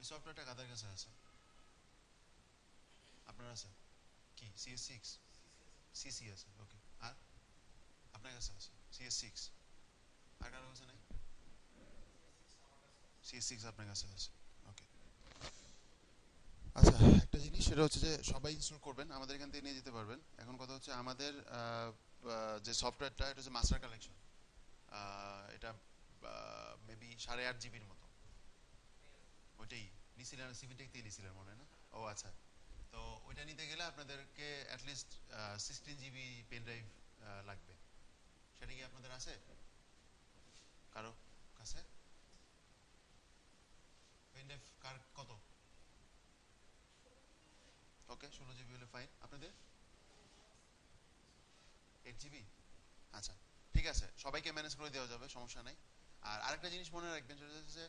এই সফটওয়্যারটা কাদের কাছে আছে? আপনার আছে কি CS6? সিসি আছে, ওকে। আর আপনার কাছে আছে CS6? আর কারো কাছে নাই? CS6 আপনার কাছে আছে, ওকে। আচ্ছা, একটা জিনিস সেটা হচ্ছে যে সবাই ইনস্টল করবেন, আমাদের এখান থেকে নিয়ে যেতে পারবেন। এখন কথা হচ্ছে আমাদের যে সফটওয়্যারটা, এটা হচ্ছে মাস্টার কালেকশন। এটা মেবি 8.5 জিবির মতো। ওইটাই নিছিলেন, সিভিটেক থেকে নিছিলেন মনে হয় না? ও আচ্ছা। তো ওইটা নিতে গেলে আপনাদেরকে অ্যাটলিস্ট 16 জিবি পেন ড্রাইভ লাগবে। সেটা কি আপনাদের আছে কারো কাছে? পেন ড্রাইভ কার কত? ওকে, 16 জিবি হলে ফাইন। আপনাদের 8 জিবি? আচ্ছা, ঠিক আছে, সবাইকে ম্যানেজ করে দেওয়া যাবে, সমস্যা নাই। আর আরেকটা জিনিস মনে রাখবেন, সেটা হচ্ছে যে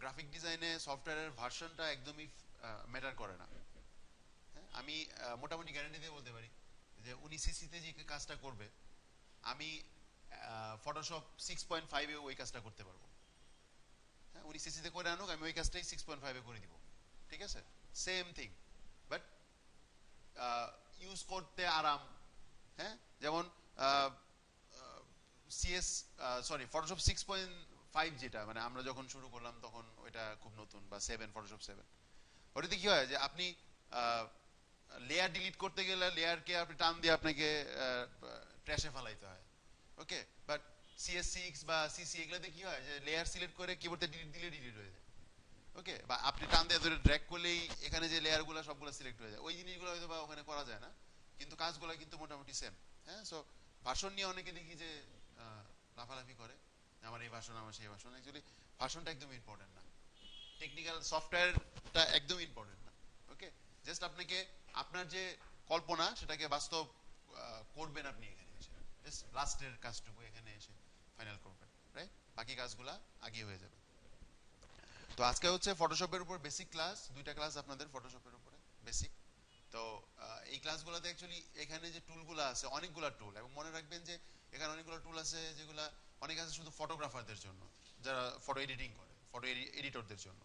গ্রাফিক ডিজাইনে সফটওয়্যারের ভার্সনটা একদমই ম্যাটার করে না। হ্যাঁ, আমি মোটামুটি গ্যারান্টি দিয়ে বলতে পারি যে উনি সিসিতে যে কাজটা করবে, আমি ফটোশপ 6.5-এ ওই কাজটা করতে পারবো। হ্যাঁ, উনি সিসিতে করে আনুক, আমি ওই কাজটাই 6.5-এ করে দিব। ঠিক আছে, সেম থিং, বাট ইউজ করতে আরাম। হ্যাঁ, যেমন সিএস, সরি, ফটোশপ 6.5 যেটা মানে আমরা যখন শুরু করলাম তখন ওইটা খুব নতুন, বা 7, ফটোশপ 7, ওটাতে কি হয় যে আপনি লেয়ার ডিলিট করতে গেলে লেয়ারকে আপনি টান দিয়ে আপনাকে ট্র্যাশে ফেলাইতে হয়। ওকে, বাট CS6 বা সিসি এগুলোতে কি হয় যে লেয়ার সিলেক্ট করে কিবোর্ডে ডিলিট দিলে ডিলিট হয়ে যায়। ওকে, বা আপনি টান দিয়ে ধরে ড্র্যাগ করলেই এখানে যে লেয়ারগুলো সবগুলো সিলেক্ট হয়ে যায়। ওই জিনিসগুলো হয়তো বা ওখানে করা যায় না, কিন্তু কাজগুলো কিন্তু মোটামুটি সেম। হ্যাঁ, সো ভাষণ নিয়ে অনেকে দেখি যে লাফালাফি করে, আমার এই ভাষণ, আমার সেই ভাষণ। অ্যাকচুয়ালি ভাষণটা একদম ইম্পর্টেন্ট না, টেকনিক্যাল সফটওয়্যারটা একদম ইম্পর্টেন্ট না। ওকে, জাস্ট আপনাকে আপনার যে কল্পনা সেটাকে বাস্তব করবেন আপনি এখানে এসে, জাস্ট লাস্টের কাজটুকু এখানে এসে ফাইনাল করবেন, রাইট? বাকি কাজগুলা আগে হয়ে যাবে। তো আজকে হচ্ছে ফটোশপের উপর বেসিক ক্লাস, দুইটা ক্লাস আপনাদের ফটোশপের উপরে বেসিক। তো এই ক্লাসগুলোতে অ্যাকচুয়ালি এখানে যে টুলগুলো আছে, অনেকগুলো টুল, এবং মনে রাখবেন যে এখানে অনেকগুলো টুল আছে যেগুলা অনেক আছে শুধু ফটোগ্রাফারদের জন্য, যারা ফটো এডিটিং করে, ফটো এডিটরদের জন্য।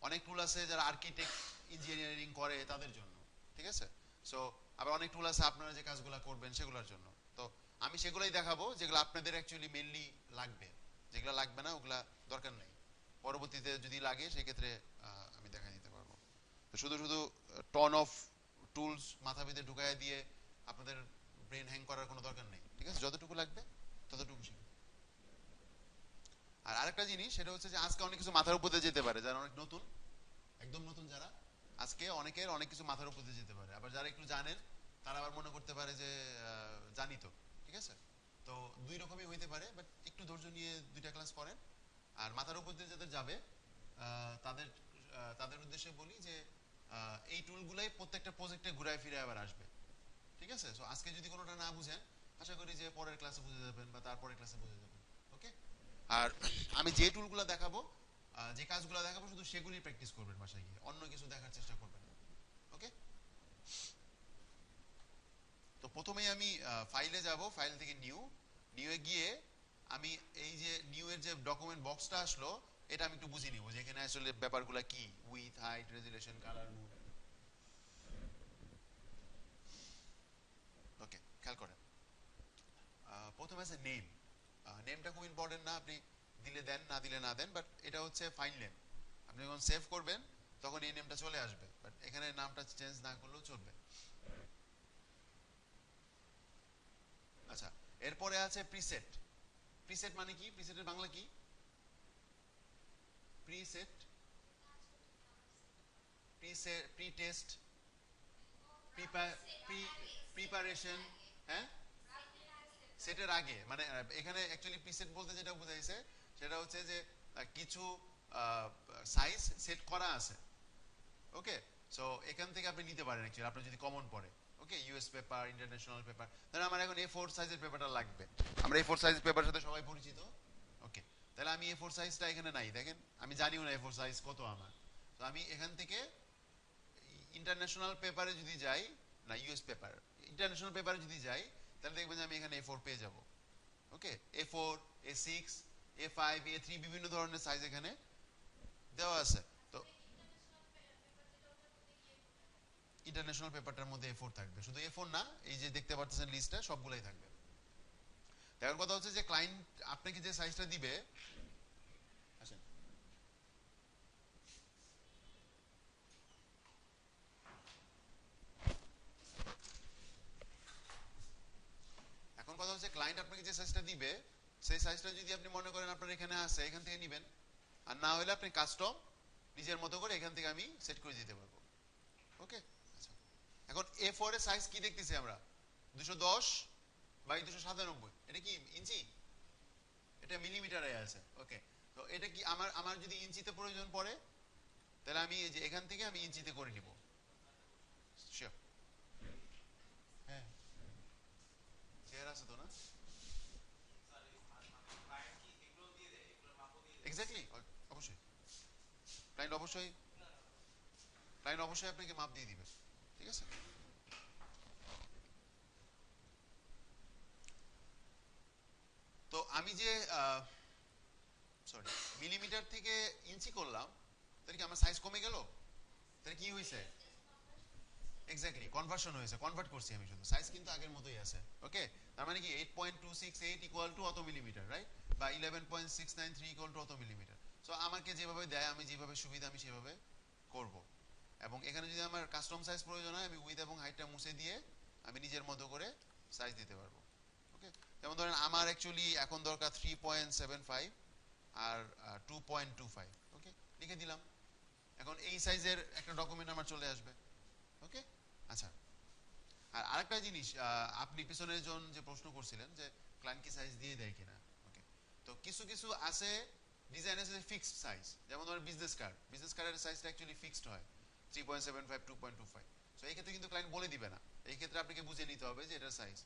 অনেক টুল আছে যারা আর্কিটেক্ট, ইঞ্জিনিয়ারিং করে তাদের জন্য। ঠিক আছে, সো আবার অনেক টুল আছে আপনারা যে কাজগুলো করবেন সেগুলোর জন্য। তো আমি সেগুলোই দেখাবো যেগুলো আপনাদের অ্যাকচুয়ালি মেনলি লাগবে। যেগুলো লাগবে না ওগুলা দরকার নেই, পরবর্তীতে যদি লাগে সেক্ষেত্রে আমি দেখা দিতে পারবো। তো শুধু শুধু টন অফ টুলস মাথা ভিতরে ঢুকাইয়া দিয়ে আপনাদের ব্রেন হ্যাং করার কোনো দরকার নেই। ঠিক আছে, যতটুকু লাগবে ততটুকু শিখুন। আর আরেকটা জিনিস সেটা হচ্ছে যে আজকে অনেক কিছু মাথার উপর দিয়ে যেতে পারে, যারা অনেক নতুন, একদম নতুন যারা, আজকে অনেকের অনেক কিছু মাথার উপর দিয়ে যেতে পারে। আবার যারা একটু জানেন তারা আবার মনে করতে পারে যে জানি তো। ঠিক আছে, তো দুই রকমই হইতে পারে, বাট একটু ধৈর্য নিয়ে দুইটা ক্লাস করেন। আর মাথার উপর দিয়ে যাদের যাবে তাদের তাদের উদ্দেশ্যে বলি যে এই টুলগুলাই প্রত্যেকটা প্রজেক্টে ঘুরায় ফিরে আবার আসবে। ঠিক আছে, সো আজকে যদি কোনোটা না বুঝেন, আশা করি যে পরের ক্লাসে বুঝে যাবেন বা তারপরের ক্লাসে বুঝে যাবেন। ওকে, আর আমি যে টুলগুলো দেখাবো, যে কাজগুলো দেখাবো, শুধু সেগুলি প্র্যাকটিস করবেন বাসায় গিয়ে, অন্য কিছু দেখার চেষ্টা করবেন না। ওকে, তো প্রথমেই আমি ফাইলে যাব, ফাইল থেকে নিউ, নিউয়ে গিয়ে আমি এই যে নিউ এর যে ডকুমেন্ট বক্সটা আসলো, এটা আমি একটু বুঝে নিব যে এখানে আসলে ব্যাপারগুলো কি, width, height, resolution, colour, mode. Okay, খেয়াল করেন, প্রথমে আছে নেম। নেমটা খুব ইম্পর্টেন্ট না, আপনি দিলে দেন, না দিলে না দেন, বাট এটা হচ্ছে ফাইল নেম। আপনি যখন সেভ করবেন তখন এই নেমটা চলে আসবে, বাট এখানে নামটা চেঞ্জ না করলেও চলবে। আচ্ছা, এরপরে আছে প্রিসেট। প্রিসেট মানে কি? প্রিসেটের বাংলা কি? Preset, preset, pre test, preparation. হ্যাঁ, সেটের আগে মানে এখানে অ্যাকচুয়ালি প্রিসেট বলতে যেটা বোঝাইছে সেটা হচ্ছে যে কিছু সাইজ সেট করা আছে। ওকে, সো এখান থেকে আপনি নিতে পারেন অ্যাকচুয়ালি আপনার যদি কমন পড়ে। ওকে, ইউএস পেপার, ইন্টারন্যাশনাল পেপার, তাহলে আমার এখন A4 সাইজের পেপারটা লাগবে। আমরা A4 সাইজের পেপারের সাথে সবাই পরিচিত। ওকে, তাহলে আমি A4 সাইজটা এখানে নাই, দেখেন আমি জানিও না A4 সাইজ কত আমার। তো আমি এখান থেকে ইন্টারন্যাশনাল পেপারে যদি যাই, না ইউএস পেপার, ইন্টারন্যাশনাল পেপারে যদি যাই, তাহলে দেখবেন যে আমি এখানে A4 পেয়ে যাব। ওকে, A4, A6, A5, A3 বিভিন্ন ধরনের সাইজ এখানে দেওয়া আছে। তো ইন্টারন্যাশনাল পেপারটার মধ্যে A4 থাকবে, শুধু A4 না, এই যে দেখতে পাচ্ছেন লিস্টটা সবগুলাই থাকবে। এখন কথা হচ্ছে যে ক্লায়েন্ট আপনাকে যে সাইজটা দিবে, আসেন এখন কথা হচ্ছে ক্লায়েন্ট আপনাকে যে সাইজটা দিবে সেই সাইজটা যদি আপনি মনে করেন আপনার এখানে আছে, এখান থেকে নেবেন, আর না হলে আপনি কাস্টম নিজের মতো করে এখান থেকে আমি সেট করে দিতে পারবো। ওকে, আচ্ছা, এখন A4 এর সাইজ কি দেখতেছি আমরা, 210 বাই 297, এটা কি ইঞ্চি? এটা মিলিমিটারে আছে। ওকে, তো এটা কি আমার আমার যদি ইঞ্চিতে প্রয়োজন পড়ে তাহলে আমি এই যে এখান থেকে আমি ইঞ্চিতে করে নিব। শিওর? হ্যাঁ, চেয়ার আছে তো না? এক্স্যাক্টলি, অবশ্যই ক্লায়েন্ট অবশ্যই আপনাকে মাপ দিয়ে দিবে। ঠিক আছে, তো আমি যে সরি মিলিমিটার থেকে ইঞ্চি করলাম, তাহলে কি আমার সাইজ কমে গেল? তাহলে কি হয়েছে? এক্স্যাক্টলি কনভার্সন হয়েছে, কনভার্ট করছি আমি, শুধু সাইজ কিন্তু আগের মতোই আছে। ওকে, তার মানে কি 8.268 ইকুয়াল টু অত মিলিমিটার, রাইট? বা 11.693 ইকুয়াল টু অত মিলিমিটার। সো আমাকে যেভাবে দেয়, আমি যেভাবে সুবিধা আমি সেভাবে করব। এবং এখানে যদি আমার কাস্টম সাইজ প্রয়োজন হয়, আমি উইথ এবং হাইটটা মুছে দিয়ে আমি নিজের মতো করে সাইজ দিতে পারবো। ওকে, যেমন ধরেন আমার অ্যাকচুয়ালি এখন দরকার 3.75 আর 2.25। ওকে, লিখে দিলাম, এখন এই সাইজের একটা ডকুমেন্ট আমার চলে আসবে। ওকে, আচ্ছা, আর আরেকটা জিনিস, আপনি পিছনের জন যে প্রশ্ন করছিলেন যে ক্লায়েন্ট কি সাইজ দিয়ে দেয় কিনা। ওকে, তো কিছু কিছু আছে ডিজাইন আছে ফিক্সড সাইজ, যেমন ধরেন বিজনেস কার্ডের সাইজটা অ্যাকচুয়ালি ফিক্সড হয় 3.75 2.25। সো এই ক্ষেত্রে কিন্তু ক্লায়েন্ট বলে দিবে না, এই ক্ষেত্রে আপনাকে বুঝে নিতে হবে যে এটার সাইজ।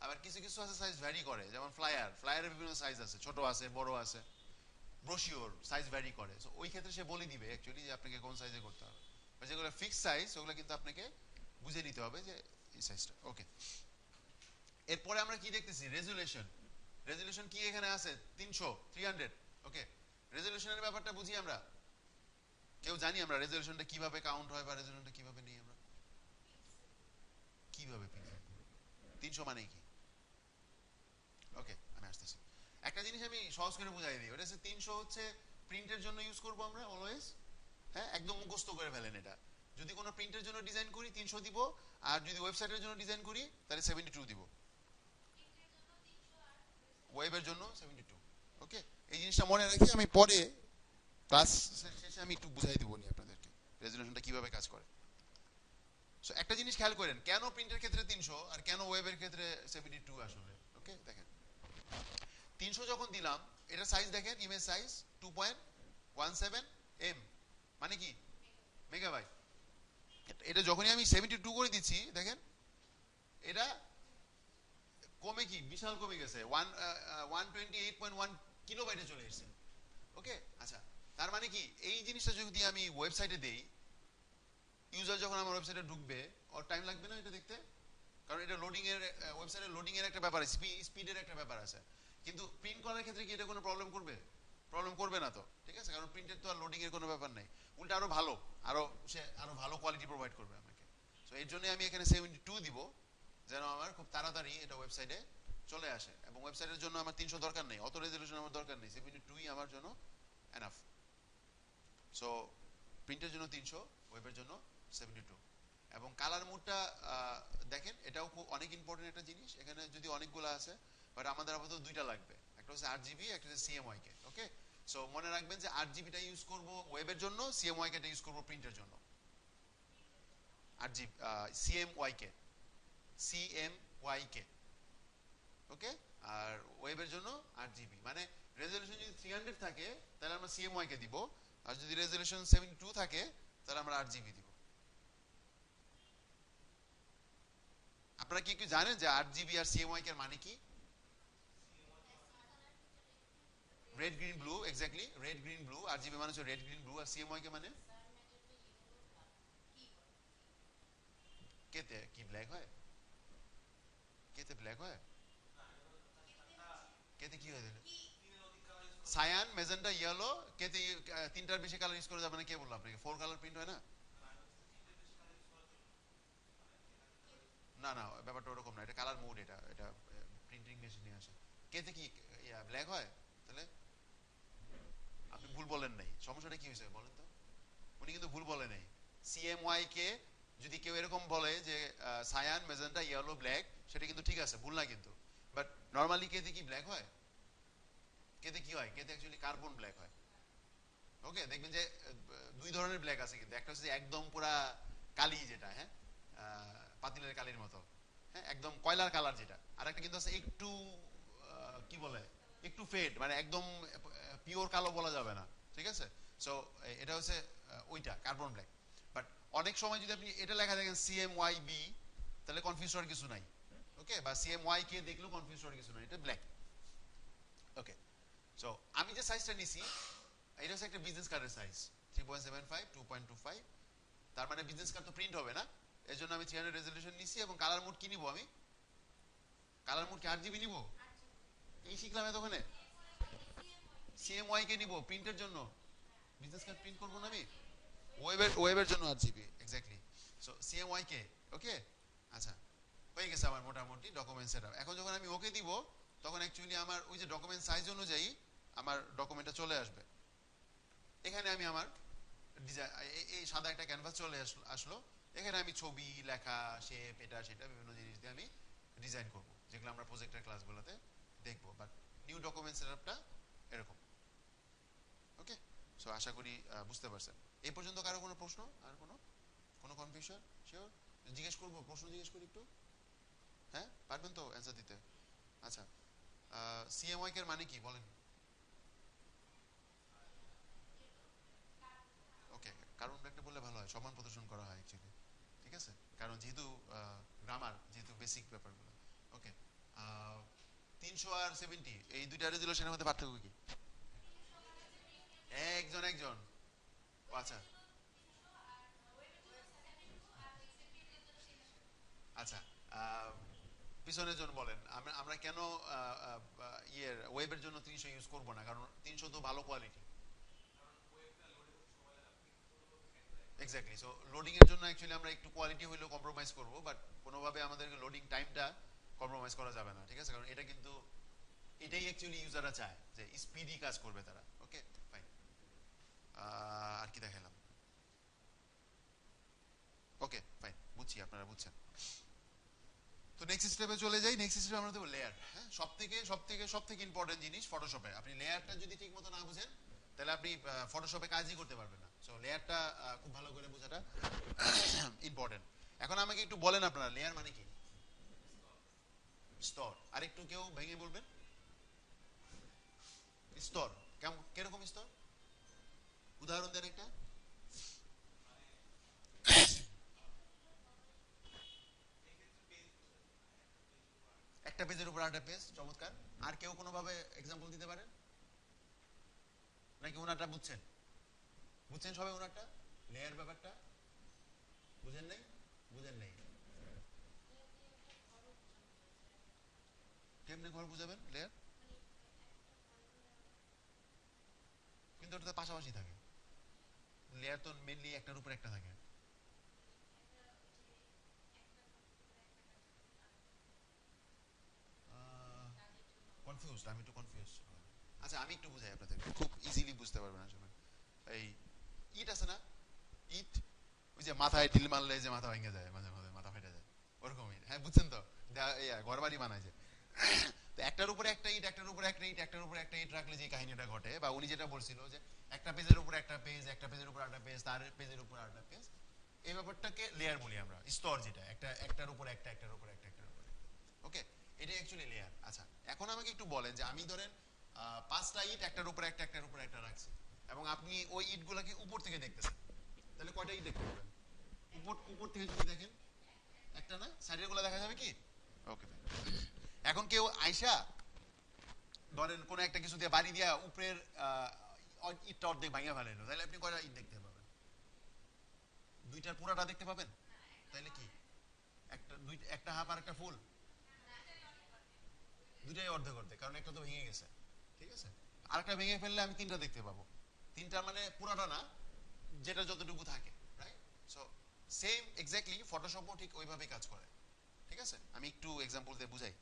আবার কিছু কিছু আছে সাইজ ভ্যারি করে, যেমন ফ্লায়ারের বিভিন্ন সাইজ আছে, ছোট আছে, বড় আছে, ব্রোশিওর সাইজ ভ্যারি করে। সো ওই ক্ষেত্রে সে বলে দিবে অ্যাকচুয়ালি যে আপনাকে কোন সাইজে করতে হবে। যেগুলো ফিক্সড সাইজ ওগুলো কিন্তু আপনাকে বুঝে নিতে হবে যে এই সাইজটা। ওকে, এরপরে আমরা কি দেখতেছি, রেজুলেশন। রেজুলেশন কি এখানে আছে 300। ওকে, রেজুলেশনের ব্যাপারটা বুঝি আমরা, কেউ জানি আমরা রেজুলেশনটা কিভাবে কাউন্ট হয় বা রেজুলেশনটা কিভাবে নেই আমরা, কিভাবে 300 মানে কি? ওকে, আমি আসতেছি। একটা জিনিস আমি সহজ করে বুঝাই দিই, ওটা হচ্ছে 300 হচ্ছে প্রিন্টের জন্য ইউজ করব আমরা অলওয়েজ। হ্যাঁ, একদম মুখস্থ করে ফেলেন এটা। যদি কোনো প্রিন্টের জন্য ডিজাইন করি 300 দিব, আর যদি ওয়েবসাইটের জন্য ডিজাইন করি তাহলে 72 দিব। ওয়েবের জন্য 72। ওকে, এই জিনিসটা মনে রাখি, আমি পরে ক্লাস শেষে আমি একটু বুঝাই দিব নি আপনাদেরকে রেজুলেশনটা কিভাবে কাজ করে। সো একটা জিনিস খেয়াল করেন, কেন প্রিন্টের ক্ষেত্রে 300 আর কেন ওয়েবের ক্ষেত্রে 72 আসলে। ওকে, দেখেন 300 যখন দিলাম, এটা সাইজ দেখেন, ইমেজ সাইজ 2.17 এম, মানে কি মেগাবাইট। এটা যখনই আমি 72 করে দিচ্ছি, দেখেন এটা কমে, কি বিশাল কমে গেছে, 128.1 কিলোবাইটে চলে এসেছে। ওকে, আচ্ছা, তার মানে কি এই জিনিসটা যদি আমি ওয়েবসাইটে দেই, ইউজার যখন আমার ওয়েবসাইটে ঢুকবে ওর টাইম লাগবে না এটা দেখতে, কারণ এটা লোডিং এর, ওয়েবসাইটে লোডিং এর একটা ব্যাপার আছে, স্পিডের একটা ব্যাপার আছে। কিন্তু প্রিন্ট করার ক্ষেত্রে কি এটা কোনো প্রবলেম করবে? প্রবলেম করবে না তো, ঠিক আছে, কারণ প্রিন্টের তো আর লোডিং এর কোনো ব্যাপার নাই, উল্টা আরো ভালো, সে আরো ভালো কোয়ালিটি প্রোভাইড করবে আমাকে। সো এর জন্য আমি এখানে 72 দিব, যেন আমার খুব তাড়াতাড়ি এটা ওয়েবসাইটে চলে আসে। এবং ওয়েবসাইটের জন্য আমার 300 দরকার নেই, অত রেজলিউশন আমার দরকার নেই, 72ই আমার জন্য এনাফ। সো প্রিন্টের জন্য 300, ওয়েবের জন্য 72। এবং কালার মোডটা দেখেন, এটাও খুব অনেক ইম্পর্টেন্ট একটা জিনিস। এখানে যদি অনেকগুলো আছে, বাট আমাদের আপাতত দুইটা লাগবে, একটা হচ্ছে RGB, একটা হচ্ছে CMYK। ওকে, সো মনে রাখবেন যে RGBটা ইউজ করব ওয়েবের জন্য, CMYK টা ইউজ করব প্রিন্টের জন্য। RGB, CMYK, CMYK। ওকে, আর ওয়েবের জন্য RGB। মানে রেজলিউশন যদি 300 থাকে তাহলে আমরা CMYK দিব, আর যদি রেজলিউশন 72 থাকে তাহলে আমরা RGB দিব। আপনারা কি জানেন যে RGB আর CMYK এর মানে কি? Red green blue, exactly, red green blue. RGB মানে হচ্ছে রেড গ্রিন ব্লু, আর CMYK মানে কেতে কি ব্ল্যাক হয়? কেতে ব্ল্যাক হয়? কেতে কি হয় তাহলে? সায়ান, মেজেন্টা, ইয়েলো, কেতে তিনটার বেশি কালার ইউজ করা যাবে না। কে বললো আপনাকে? 4 কালার প্রিন্ট হয় না? না না, ব্যাপারটা ওরকম না, এটা কালার মোড, এটা এটা প্রিন্টিং মেশিনে আসে। কেতে কি ব্ল্যাক হয়? তাহলে আপনি ভুল বলেন নাই, সমস্যাটা কি হয়েছে বলেন তো? উনি কিন্তু ভুল বলে নাই। সিএমওয়াই কে যদি কেউ এরকম বলে যে সায়ান মেজেন্টা ইয়েলো ব্ল্যাক, সেটা কিন্তু ঠিক আছে, ভুল না কিন্তু। বাট নর্মালি কেতে কি ব্ল্যাক হয়? কেতে কি হয়? কেতে অ্যাকচুয়ালি কার্বন ব্ল্যাক হয়। ওকে, দেখবেন যে দুই ধরনের ব্ল্যাক আছে কিন্তু, একটা হচ্ছে একদম পুরা কালি যেটা, হ্যাঁ, পাতিলের কালির মতো, হ্যাঁ, একদম কয়লার কালার যেটা, আর একটা কিন্তু আছে একটু কি বলে, একটু ফেড, মানে একদম পিওর কালো বলা যাবে না, ঠিক আছে? সো এটা হচ্ছে ওইটা কার্বন ব্ল্যাক। বাট অনেক সময় যদি আপনি এটা লেখা দেখেন সিএমওয়াই বি, তাহলে কনফিউজ হওয়ার কিছু নাই। ওকে, বা সিএমওয়াই কে দেখলেও কনফিউজ হওয়ার কিছু নাই, এটা ব্ল্যাক। ওকে, সো আমি যে সাইজটা নিছি, এটা হচ্ছে একটা বিজনেস কার্ডের সাইজ, 3.75 2.25। তার মানে বিজনেস কার্ড তো প্রিন্ট হবে না, এর জন্য আমি 300 রেজলিউশন নিছি। এবং কালার মোড কি নিব আমি? কালার মোড কি 8 জিবি নিব? এই শিখলাম এতক্ষণে। সিএমওয়াই কে নিব প্রিন্টের জন্য, বিজনেস কার্ড প্রিন্ট করবো না আমি, ওয়েবের জন্য 8 জিবি এক্স্যাক্টলি। সো সিএমওয়াই কে, ওকে। আচ্ছা, হয়ে গেছে আমার মোটামুটি ডকুমেন্ট সেটআপ। এখন যখন আমি ওকে দিব, তখন অ্যাকচুয়ালি আমার ওই যে ডকুমেন্ট সাইজ অনুযায়ী আমার ডকুমেন্টটা চলে আসবে। এখানে আমি আমার ডিজাইন, এই সাদা একটা ক্যানভাস চলে আসলো। এখানে আমি ছবি, লেখা, শেপ, এটা সেটা বিভিন্ন জিনিস দিয়ে আমি ডিজাইন করব, যেগুলো আমরা প্রজেক্টের ক্লাসগুলোতে দেখবো। বাট নিউ ডকুমেন্ট সেটআপটা এরকম। ওকে, সো আশা করি বুঝতে পারছেন। এই পর্যন্ত কারো কোনো প্রশ্ন, আর কোনো কোনো কনফিউশন? শিওর জিজ্ঞেস করবো, প্রশ্ন জিজ্ঞেস করি একটু, হ্যাঁ পারবেন তো অ্যান্সার দিতে? আচ্ছা, সিএমওয়াই এর মানে কি বলেন? ওকে, কারণ একটা বললে ভালো হয়, সমান প্রদর্শন করা হয় অ্যাকচুয়ালি, ঠিক আছে? কারণ যেহেতু গ্রামার, যেহেতু বেসিক ব্যাপারগুলো। ওকে, 300 আর 70 এই দুইটা রেজুলেশনের মধ্যে পার্থক্য কি? একজন একজন। ও আচ্ছা আচ্ছা, আহ, পিছনের জন্য বলেন, আমরা আমরা কেন ইয়ের ওয়েবের জন্য 300 ইউজ করব না? কারণ 300 তো ভালো কোয়ালিটি। এক্স্যাক্টলি, সো লোডিং এর জন্য অ্যাকচুয়ালি আমরা একটু কোয়ালিটি হইলেও কম্প্রোমাইজ করব, বাট কোনোভাবে আমাদেরকে লোডিং টাইমটা কম্প্রোমাইজ করা যাবে না, ঠিক আছে? কারণ এটা কিন্তু এটাই অ্যাকচুয়ালি ইউজাররা চায়, যে স্পিডি কাজ করবে তারা। ওকে, ফাইন। আর কি দেখালাম? ওকে, ফাইন, বুঝছি, আপনারা বুঝছেন। তো নেক্সট স্টেপে চলে যাই। নেক্সট স্টেপে আমরা দেবো লেয়ার। হ্যাঁ, সব থেকে ইম্পর্টেন্ট জিনিস ফটোশপে, আপনি লেয়ারটা যদি ঠিক মতো না বুঝেন, তাহলে আপনি ফটোশপে কাজই করতে পারবেন না। সো লেয়ারটা খুব ভালো করে বোঝাটা ইম্পর্টেন্ট। এখন আমাকে একটু বলেন আপনারা, লেয়ার মানে কি? স্তর। আর একটু কেউ ভেঙে বলবেন। স্তর কেমন, কিরকম স্তর? উদাহরণ দেন একটা। একটা পেজের উপর আরেকটা পেজ, চমৎকার। আর কেউ কোনোভাবে এক্সাম্পল দিতে পারেন? নাকি ওনারটা বুঝছেন? বুঝছেন সবাই ওনারটা, লেয়ার ব্যাপারটা? বুঝেন নাই? বুঝেন নাই? কেমনে ঘর বুঝাবেন লেয়ার? কিন্তু ওটা তো পাশাপাশি থাকে, লেয়ার তো মেনলি একটার উপর একটা থাকে। কনফিউজ, আমি একটু কনফিউজ। আচ্ছা, আমি একটু বুঝাই আপনাদের, খুব ইজিলি বুঝতে পারবেন আসলে। এই ইট আছে না, ইট, ওই যে মাথায় ঢিল মারলে যে মাথা ভেঙে যায়, মাঝে মাঝে মাথা ফেটে যায়, ওরকম ইট, হ্যাঁ বুঝছেন তো? ঘর বাড়ি বানায় যে, তো একটার উপরে একটা ইট, একটার উপরে একটা ইট, একটার উপরে একটা ইট রাখলে যে কাহিনীটা ঘটে, বা উনি যেটা বলছিল যে একটা পেজের উপর একটা পেজ, একটা পেজের উপর একটা পেজ, তার পেজের উপর একটা পেজ, এই ব্যাপারটাকে লেয়ার বলি আমরা, স্তর যেটা, একটা একটার উপর একটা, একটার উপর একটা, একটার উপর একটা। ওকে, এটা অ্যাকচুয়ালি লেয়ার। আচ্ছা, এখন আমাকে একটু বলেন যে আমি ধরেন 5টা ইট একটার উপর একটা, একটার উপর একটা রাখছি, এবং আপনি ওই ইটগুলোকে উপর থেকে দেখতেছেন, তাহলে কয়টা ইট দেখতে পাবেন? উপর উপর থেকে যদি দেখেন, একটা না, সাইডের গুলো দেখা যাবে কি? ওকে, এখন কেউ আয়সা ধরেন কোন একটা কিছু দিয়ে বাড়ি দিয়া উপরের ইটটা অর্ধেক ভাঙিয়ে ফেলাইলো, তাহলে আপনি কয়টা ইট দেখতে পাবেন? দুইটার পুরাটা দেখতে পাবেন? তাহলে কি, একটা হাফ আর একটা ফুল? দুইটাই অর্ধেক অর্ধেক, কারণ একটা তো ভেঙে গেছে, ঠিক আছে? আরেকটা ভেঙে ফেললে আমি তিনটা দেখতে পাবো। তিনটা মানে পুরাটা না, যেটা যতটুকু থাকে, রাইট? সো সেম এক্স্যাক্টলি ফটোশপও ঠিক ওইভাবেই কাজ করে, ঠিক আছে, আমি একটু এক্সাম্পল দিয়ে বুঝাই।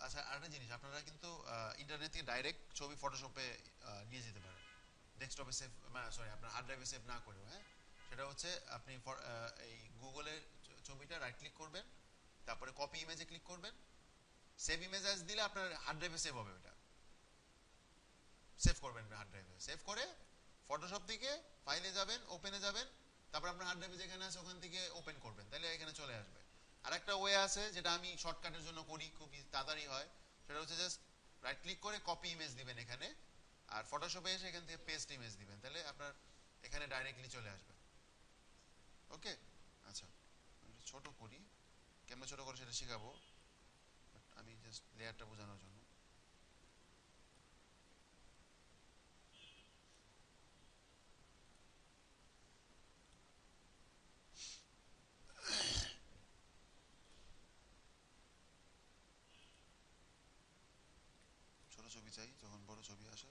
আচ্ছা, আরেকটা জিনিস, আপনারা কিন্তু ইন্টারনেট থেকে ডাইরেক্ট ছবি ফটোশপে নিয়ে যেতে পারেন, ডেস্কটপে সেভ, সরি আপনার হার্ড ড্রাইভে সেভ না করেও। হ্যাঁ, সেটা হচ্ছে আপনি এই গুগলের ছবিটা রাইট ক্লিক করবেন, তারপরে কপি ইমেজে ক্লিক করবেন, সেভ ইমেজ অ্যাজ দিলে আপনার হার্ড ড্রাইভে সেভ হবে। ওটা সেভ করবেন হার্ড ড্রাইভে, সেভ করে ফটোশপ থেকে ফাইলে যাবেন, ওপেনে যাবেন, তারপর আপনার হার্ড ড্রাইভে যেখানে আছে ওখান থেকে ওপেন করবেন, তাহলে এখানে চলে আসবে। আর একটা ওয়ে আছে যেটা আমি শর্টকাটের জন্য করি, খুব তাড়াতাড়ি হয়, সেটা হচ্ছে জাস্ট রাইট ক্লিক করে কপি ইমেজ দিবেন এখানে, আর ফটোশপে এসে এখান থেকে পেস্ট ইমেজ দিবেন, তাহলে আপনার এখানে ডাইরেক্টলি চলে আসবে। ওকে, আচ্ছা ছোট করি, কেমন ছোট করে সেটা শেখাবো, আমি জাস্ট লেয়ারটা বোঝানোর জন্য। ছোট ছবি চাই, যখন বড় ছবি আসে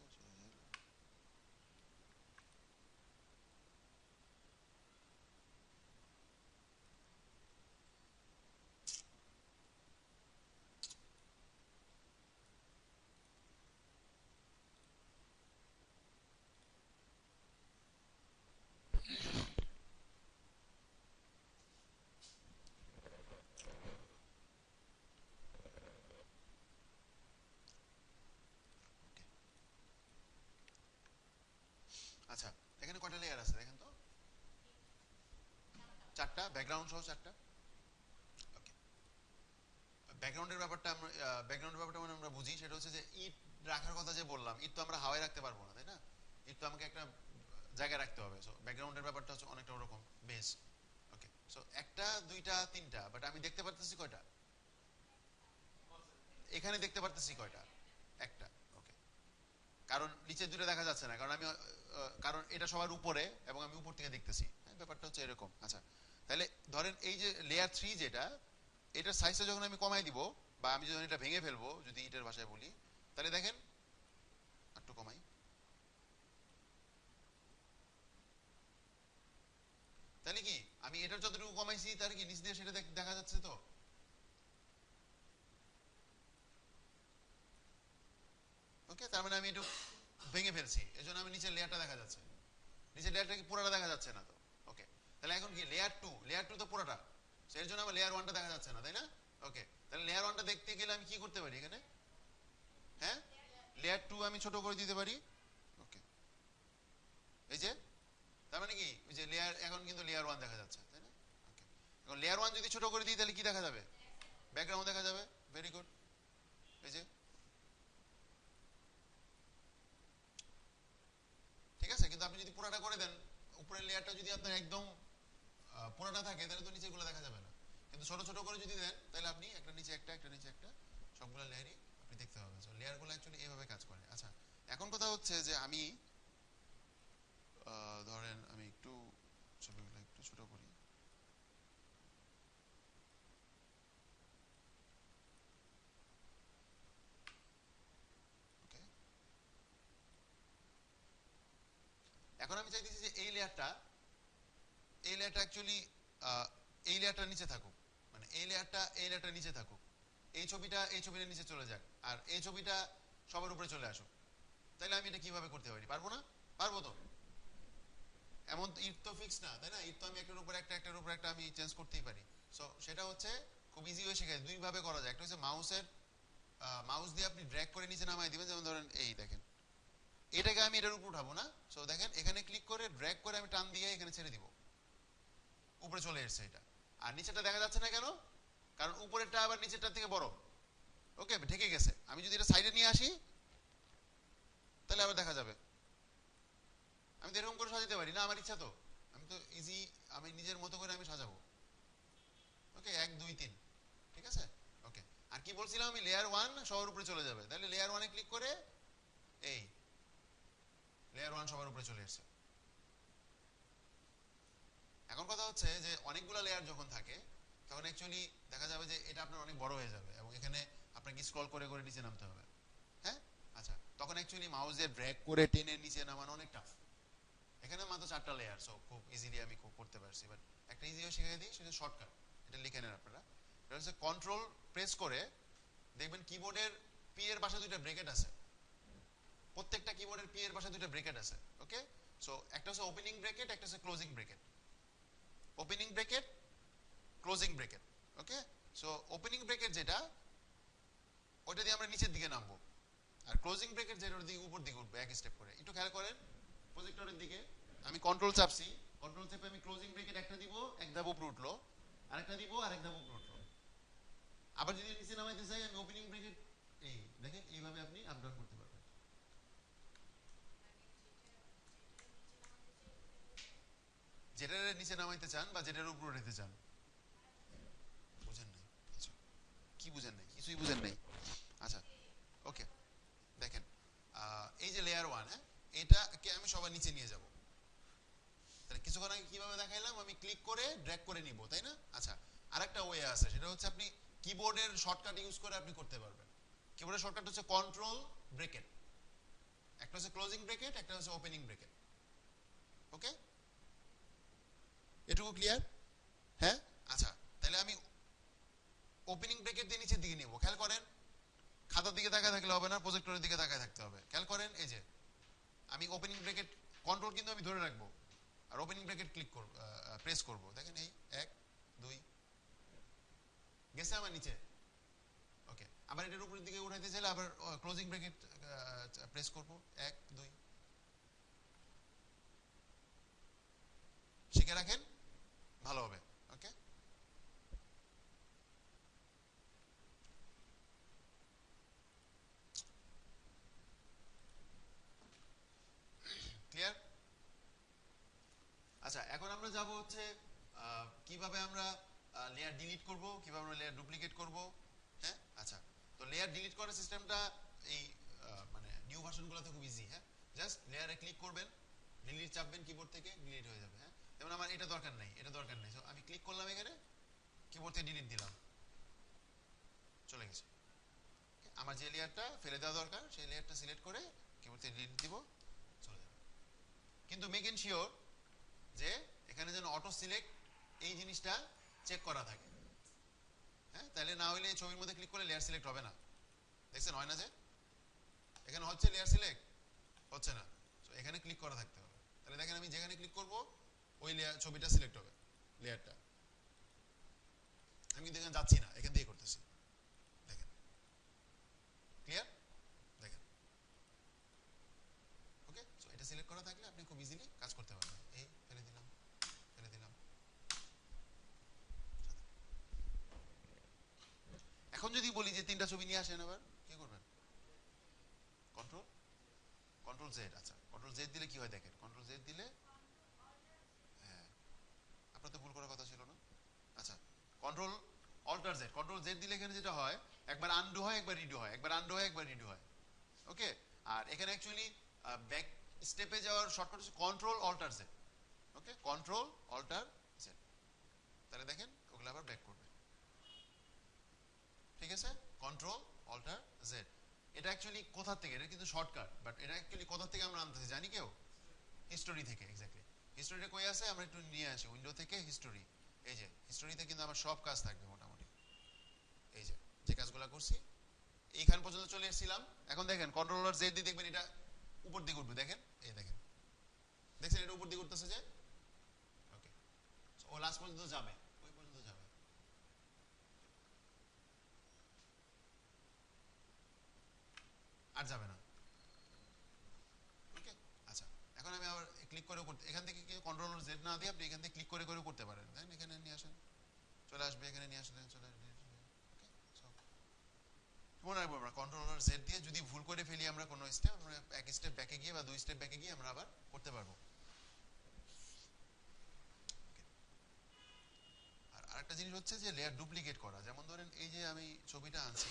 আচ্ছা, এখানে কয়টা লেয়ার আছে দেখেন তো? চারটা, ব্যাকগ্রাউন্ড সহ চারটা। ওকে, ব্যাকগ্রাউন্ডের ব্যাপারটা মানে আমরা বুঝি, সেটা হচ্ছে যে ইট রাখার কথা যে বললাম, ইট তো আমরা হাওয়ায় রাখতে পারবো না, তাই না? ইট তো আমাকে একটা জায়গায় রাখতে হবে। সো ব্যাকগ্রাউন্ডের ব্যাপারটা হচ্ছে অনেকটা ওরকম বেস। ওকে, সো একটা দুইটা তিনটা, বাট আমি দেখতে পারতেছি কয়টা? এখানে দেখতে পারতেছি কয়টা? একটা। ওকে, কারণ নিচের দুটো দেখা যাচ্ছে না, কারণ আমি কারণ এটা সবার উপরে এবং আমি উপর থেকে দেখতেছি। হ্যাঁ, ব্যাপারটা হচ্ছে এরকম। আচ্ছা, তাহলে ধরেন এই যে লেয়ার 3 যেটা, এটার সাইজটা যখন আমি কমাই দিব, বা আমি যখন এটা ভেঙে ফেলবো, যদি ইটের ভাষায় বলি, তাহলে দেখেন একটু কমাই, তাহলে কি আমি এটার যতটুকু কমাইছি তার কি নিচ দিয়ে সেটা দেখা যাচ্ছে তো? ওকে, তার মানে আমি একটু ভেঙে ফেলছি, এজন্য আমি নিচের লেয়ারটা দেখা যাচ্ছে, নিচের লেয়ারটা কি পুরোটা দেখা যাচ্ছে না তো? ওকে, তাহলে এখন কি লেয়ার টু তো পুরোটা, এর জন্য আমার লেয়ার ওয়ানটা দেখা যাচ্ছে না, তাই না? ওকে, তাহলে লেয়ার ওয়ানটা দেখতে গেলে আমি কি করতে পারি এখানে? হ্যাঁ, লেয়ার টু আমি ছোট করে দিতে পারি। ওকে, এই যে, তার মানে কি ওই যে লেয়ার, এখন কিন্তু লেয়ার ওয়ান দেখা যাচ্ছে, তাই না? ওকে, এখন লেয়ার ওয়ান যদি ছোট করে দিই তাহলে কি দেখা যাবে? ব্যাকগ্রাউন্ড দেখা যাবে। Very good. এই যে, ঠিক আছে, কিন্তু আপনি যদি পুরাটা করে দেন, উপরের লেয়ারটা যদি আপনার একদম পুরাটা থাকে, তাহলে তো নিচের গুলো দেখা যাবে না। কিন্তু ছোট ছোট করে যদি দেন, তাহলে আপনি একটা নিচে একটা, একটা নিচে একটা, সবগুলো লেয়ারই আপনি দেখতে পাবেন। সো লেয়ারগুলো অ্যাকচুয়ালি এইভাবে কাজ করে। আচ্ছা, এখন কথা হচ্ছে যে আমি ধরেন আমি একটু ছবিগুলো একটু ছোট করি। ওকে, এখন আমি চাইতেছি যে এই লেয়ারটা অ্যাকচুয়ালি এই লেয়ারটা নিচে থাকুক, মানে এই লেয়ারটা নিচে থাকুক, এই ছবিটা নিচে চলে যাক, আর এই ছবিটা সবার উপরে চলে আসুক। তাহলে আমি এটা কিভাবে করতে পারি? পারবো না? পারবো তো? এমন তো ইট তো ফিক্স না, তাই না? ইট তো আমি একটার উপর একটা, একটার উপর একটা আমি চেঞ্জ করতেই পারি। সো সেটা হচ্ছে খুব ইজি হয়ে শেখায়, দুই ভাবে করা যায়। একটা হচ্ছে মাউস দিয়ে আপনি ড্র্যাগ করে নিচে নামাই দিবেন, যেমন ধরেন এই দেখেন, এটাকে আমি এটার উপর উঠাবো না। সো দেখেন, এখানে ক্লিক করে ড্র্যাগ করে আমি টান দিয়ে এখানে ছেড়ে দিব, উপরে চলে এসেছে এটা। আর নিচেটা দেখা যাচ্ছে না কেন? কারণ উপরেরটা আবার নিচেরটার থেকে বড়। ওকে, ঢেকে গেছে। আমি যদি এটা সাইডে নিয়ে আসি, তাহলে আবার দেখা যাবে। আমি তো এরকম করে সাজাতে পারি না, আমার ইচ্ছা তো, আমি তো ইজি, আমি নিজের মতো করে আমি সাজাবো। ওকে, 1 2 3, ঠিক আছে। ওকে, আর কি বলছিলাম আমি, লেয়ার 1 সবার উপরে চলে যাবে, তাহলে লেয়ার 1 এ ক্লিক করে এই লেয়ার 1 সবার উপরে চলে এসেছে। এখন কথা হচ্ছে যে অনেকগুলো লেয়ার যখন থাকে তখন অ্যাকচুয়ালি দেখা যাবে যে এটা আপনার অনেক বড় হয়ে যাবে এবং এখানে আপনাকে স্ক্রল করে করে নিচে নামতে হবে। হ্যাঁ, আচ্ছা, তখন অ্যাকচুয়ালি মাউসে ড্র্যাগ করে টেনে নিচে নামানো অনেক টাফ। এখানে মাত্র 4টা লেয়ার, সো খুব ইজিলি আমি খুব করতে পারছি। বাট একটা ইজিও শিখিয়ে দিই, সেটা শর্টকাট, এটা লিখে নেন আপনারা। এটা হচ্ছে কন্ট্রোল প্রেস করে দেখবেন কিবোর্ডের পি এর পাশে দুইটা ব্রেকেট আছে, প্রত্যেকটা কিবোর্ডের পি এর পাশে দুইটা ব্রেকেট আছে। ওকে, সো একটা হচ্ছে ওপেনিং ব্রেকেট, একটা হচ্ছে closing bracket. Opening bracket, closing bracket. Okay, so opening bracket যেটা, ওইটা দিয়ে আমরা নিচের দিকে নামবো, আর ক্লোজিং ব্রেকেট যেটা ওর দিকে উপর দিকে উঠবে এক স্টেপ করে। একটু খেয়াল করেন প্রজেক্টরের দিকে, আমি কন্ট্রোল চাপছি, কন্ট্রোল চেপে আমি ক্লোজিং ব্রেকেট একটা দিব, এক ধাপ উপরে উঠলো, আরেকটা দিব, আরেক ধাপ উপরে উঠলো। আবার যদি নিচে নামাইতে চাই আমি ওপেনিং ব্রেকেট, এই দেখেন এইভাবে আপনি আপ ডাউন করতে পারবেন। যেটার নিচে নামাইতে চান বা যেটার উপরে উঠাইতে চান। বুঝেন নাই? আচ্ছা, কি বুঝেন নাই? কিছুই বুঝেন নাই? আচ্ছা, ওকে, দেখেন এই যে লেয়ার 1, হ্যাঁ, এটাকে আমি সবার নিচে নিয়ে যাব। তাহলে কিছুক্ষণ আগে কিভাবে দেখাইলাম, আমি ক্লিক করে ড্র্যাগ করে নিব, তাই না? আচ্ছা, আরেকটা ওয়ে আছে, সেটা হচ্ছে আপনি কিবোর্ডের শর্টকাট ইউজ করে আপনি করতে পারবেন। কিবোর্ডের শর্টকাট হচ্ছে কন্ট্রোল ব্রেকেট, একটা হচ্ছে ক্লোজিং ব্রেকেট, একটা হচ্ছে ওপেনিং ব্রেকেট। ওকে, এটুকু ক্লিয়ার? হ্যাঁ, আচ্ছা, তাহলে আমি ওপেনিং ব্রেকেট দিয়ে নিচের দিকে নিব। খেয়াল করেন, খাতার দিকে তাকায় থাকলে হবে না, প্রজেক্টরের দিকে তাকায় থাকতে হবে। খেয়াল করেন, এই যে আমি ওপেনিং ব্রেকেট কন্ট্রোল কিন্তু আমি ধরে রাখবো, আর ওপেনিং ব্রেকেট ক্লিক করব, প্রেস করব। দেখেন এই 1 2 গেছে আমার নিচে। ওকে, আবার এটার উপরের দিকে উঠাইতে চাইলে আবার ক্লোজিং ব্রেকেট প্রেস করব, 1 2। শিখে রাখেন, ভালো হবে। ওকে, ক্লিয়ার? আচ্ছা, এখন আমরা যাব হচ্ছে কিভাবে আমরা লেয়ার ডিলিট করব, কিভাবে আমরা লেয়ার ডুপ্লিকেট করব। হ্যাঁ, আচ্ছা, তো লেয়ার ডিলিট করার সিস্টেমটা এই মানে নিউ ভার্সনগুলোতে খুব ইজি। হ্যাঁ, জাস্ট লেয়ারে ক্লিক করবেন, ডিলিট চাপবেন কিবোর্ড থেকে, ডিলিট হয়ে যাবে। হ্যাঁ, যেমন আমার এটা দরকার নাই, এটা দরকার নাই, আমি ক্লিক করলাম এখানে, কিবোর্ড থেকে ডিলিট দিলাম, চলে গেছে। আমার যে লেয়ারটা ফেলে দেওয়া দরকার সেই লেয়ারটা সিলেক্ট করে কিবোর্ড থেকে ডিলিট দিব, চলে যাবে। কিন্তু মেক শিওর যে এখানে যেন অটো সিলেক্ট এই জিনিসটা চেক করা থাকে। হ্যাঁ, তাহলে না হইলে এই ছবির মধ্যে ক্লিক করলে লেয়ার সিলেক্ট হবে না। দেখছেন হয় না যে এখানে হচ্ছে লেয়ার সিলেক্ট হচ্ছে না, তো এখানে ক্লিক করা থাকতে হবে। তাহলে দেখেন আমি যেখানে ক্লিক করব ওই লেয়ার ছবিটা সিলেক্ট হবে, লেয়ারটা। আমি দেখেন যাচ্ছি না, এখান দিয়ে করতেছি, দেখেন ক্লিয়ার? দেখেন, ওকে, সো এটা সিলেক্ট করা থাকলে আপনি খুব ইজিলি কাজ করতে পারবেন। এই ফেলে দিলাম, ফেলে দিলাম। এখন যদি বলি যে 3টা ছবি নিয়ে আসেন, আবার কি করবেন? Control control Z. আচ্ছা, কন্ট্রোল জেড দিলে কি হয় দেখেন, কন্ট্রোল জেড দিলে, হ্যাঁ, আপনার তো ভুল করার কথা ছিল না। আচ্ছা, control alter Z, control Z দিলে এখানে যেটা হয়, একবার আনডু হয়, একবার রিডু হয়, একবার আনডু হয়, একবার রিডু হয়। ওকে, আর এখানে অ্যাকচুয়ালি ব্যাক স্টেপে যাওয়ার শর্টকাট হচ্ছে কন্ট্রোল অল্টার জেড। ওকে, কন্ট্রোল অল্টার জেড, তাহলে দেখেন ওগুলো আবার ব্যাক করবে। ঠিক আছে, কন্ট্রোল অল্টার জেড। এটা অ্যাকচুয়ালি কোথা থেকে, এটা কিন্তু শর্টকাট, বাট এটা অ্যাকচুয়ালি কোথা থেকে আমরা আনতেছি জানি কেউ? হিস্টোরি থেকে। এক্স্যাক্টলি, হিস্টোরিটা কই আছে, আমরা একটু নিয়ে আসি উইন্ডো থেকে হিস্টোরি। এই যে হিস্টোরিতে কিন্তু আমার সব কাজ থাকবে মোটামুটি, এই যে যে কাজগুলো করছি এইখান পর্যন্ত চলে এসেছিলাম। এখন দেখেন কন্ট্রোলার জেড দিয়ে দেখবেন এটা উপর দিকে উঠবে, দেখেন এই দেখেন, দেখছেন এটা উপর দিকে উঠতেছে যে। ওকে, ও লাস্ট পর্যন্ত যাবে, ওই পর্যন্ত যাবে, আর যাবে না। ওকে, আচ্ছা, এখন আমি আবার ক্লিক করে করতে, এখান থেকে কন্ট্রোলার জেড না দিয়ে আপনি এখান থেকে ক্লিক করে করেও করতে পারেন। দেখেন এখানে নিয়ে আসেন, চলে আসবে, এখানে নিয়ে আসলেন, চলে আসবে। মনে রাখবো আমরা কন্ট্রোলার জেড দিয়ে যদি ভুল করে ফেলি আমরা কোনো স্টেপ, আমরা এক স্টেপ ব্যাকে গিয়ে বা 2 স্টেপ ব্যাকে গিয়ে আমরা আবার করতে পারবো। আর আরেকটা জিনিস হচ্ছে যে লেয়ার ডুপ্লিকেট করা। যেমন ধরেন এই যে আমি ছবিটা আনছি,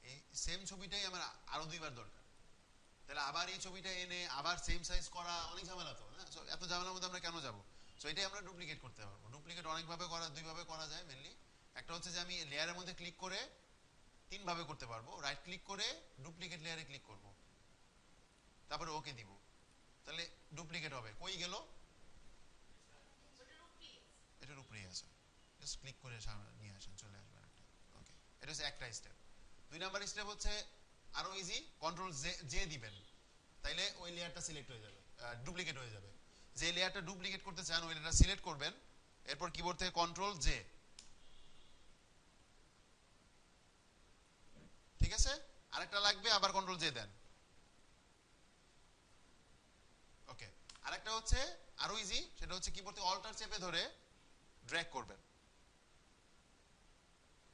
এই সেম ছবিটাই আমার আরো দুইবার দরকার, তাহলে আবার এই ছবিটা এনে আবার সেম সাইজ করা অনেক ঝামেলা তো, হ্যাঁ? সো এত ঝামেলার মধ্যে আমরা কেন যাব? সো এটাই আমরা ডুপ্লিকেট করতে পারবো। ডুপ্লিকেট অনেকভাবে করা, দুইভাবে করা যায় মেনলি। একটা হচ্ছে যে আমি লেয়ারের মধ্যে ক্লিক করে তিনভাবে করতে পারবো। রাইট ক্লিক করে ডুপ্লিকেট লেয়ারে ক্লিক করব, তারপরে ওকে দিব, তাহলে ডুপ্লিকেট হবে। কই গেল? এটার উপরেই আছে, জাস্ট ক্লিক করে নিয়ে আসেন, চলে আসবে একটা। ওকে, এটা হচ্ছে একটা স্টেপ। 2 নাম্বার স্টেপ হচ্ছে আরো ইজি, কন্ট্রোল জে দিবেন, তাইলে ওই লেয়ারটা সিলেক্ট হয়ে যাবে, ডুপ্লিকেট হয়ে যাবে। যে লেয়ারটা ডুপ্লিকেট করতে চান ওই লেয়ারটা সিলেক্ট করবেন, এরপর কিবোর্ড থেকে কন্ট্রোল জে, ঠিক আছে? আরেকটা লাগবে, আবার কন্ট্রোল জে দেন। ওকে, আরেকটা হচ্ছে আরো ইজি, সেটা হচ্ছে কিবোর্ড থেকে অল্টার চেপে ধরে ড্র্যাগ করবেন।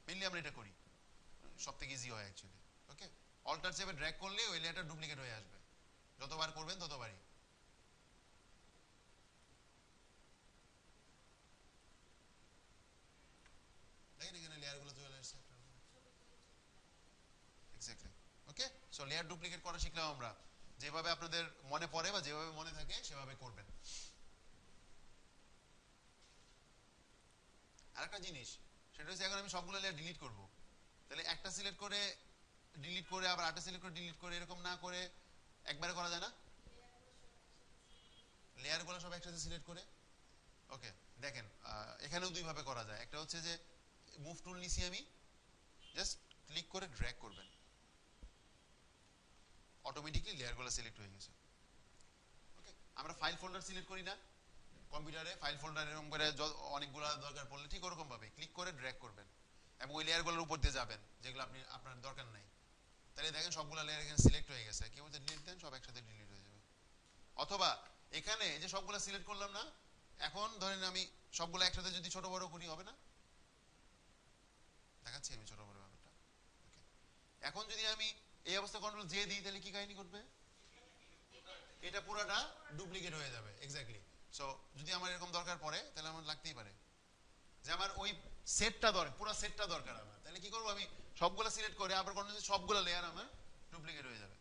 মেইনলি আমরা এটা করি, সবথেকে ইজি হয় অ্যাকচুয়ালি। ওকে, অল্টার চেপে ড্র্যাগ করলে ওই লেয়ারটা ডুপ্লিকেট হয়ে আসবে, যতবার করবেন ততবারই। দেখেন এখানে লেয়ারগুলো চলে আসছে এক্স্যাক্টলি। ওকে, সো লেয়ার ডুপ্লিকেট করা শিখলাম আমরা। যেভাবে আপনাদের মনে পড়ে বা যেভাবে মনে থাকে সেভাবে করবেন। আরেকটা জিনিস, সেটা হচ্ছে এখন আমি সবগুলো লেয়ার ডিলিট করব, তাহলে একটা সিলেক্ট করে ডিলিট করে আবার আরেকটা সিলেক্ট করে ডিলিট করে এরকম না করে একবারে করা যায় না? লেয়ারগুলো সব একসাথে সিলেক্ট করে। ওকে, দেখেন এখানেও দুইভাবে করা যায়। একটা হচ্ছে যে মুভ টুল নিছি আমি, জাস্ট ক্লিক করে ড্র্যাগ করবেন, অটোমেটিকলি লেয়ারগুলো সিলেক্ট হয়ে গেছে। ওকে, আমরা ফাইল ফোল্ডার সিলেক্ট করি না কম্পিউটারে? ফাইল ফোল্ডার এরকম করে অনেকগুলো দরকার পড়লে ঠিক ওরকম ভাবে ক্লিক করে ড্র্যাগ করবেন এবং ওই লেয়ারগুলোর উপর দিয়ে যাবেন যেগুলো আপনার দরকার নাই। তাহলে দেখেন সবগুলো লেয়ার এখানে সিলেক্ট হয়ে গেছে। কেউ যদি ডিলিট দেন সব একসাথে ডিলিট হয়ে যাবে। অথবা এখানে যে সবগুলো সিলেক্ট করলাম না, এখন ধরেন আমি সবগুলো একসাথে যদি ছোট বড় করি, হবে না? দেখাচ্ছি আমি ছোট বড় ব্যাপারটা। ওকে, এখন যদি আমি এই অবস্থা কন্ট্রোল জে দিই তাহলে কি কাহিনী করবে? এটা পুরোটা ডুপ্লিকেট হয়ে যাবে। এক্স্যাক্টলি। সো যদি আমার এরকম দরকার পড়ে তাহলে আমার লাগতেই পারে যে আমার ওই সেটটা দরকার, পুরো সেটটা দরকার আমার, তাহলে কি করব? আমি সবগুলো সিলেক্ট করে আবার কন্ট্রোল সবগুলো লেয়ার আমার ডুপ্লিকেট হয়ে যাবে।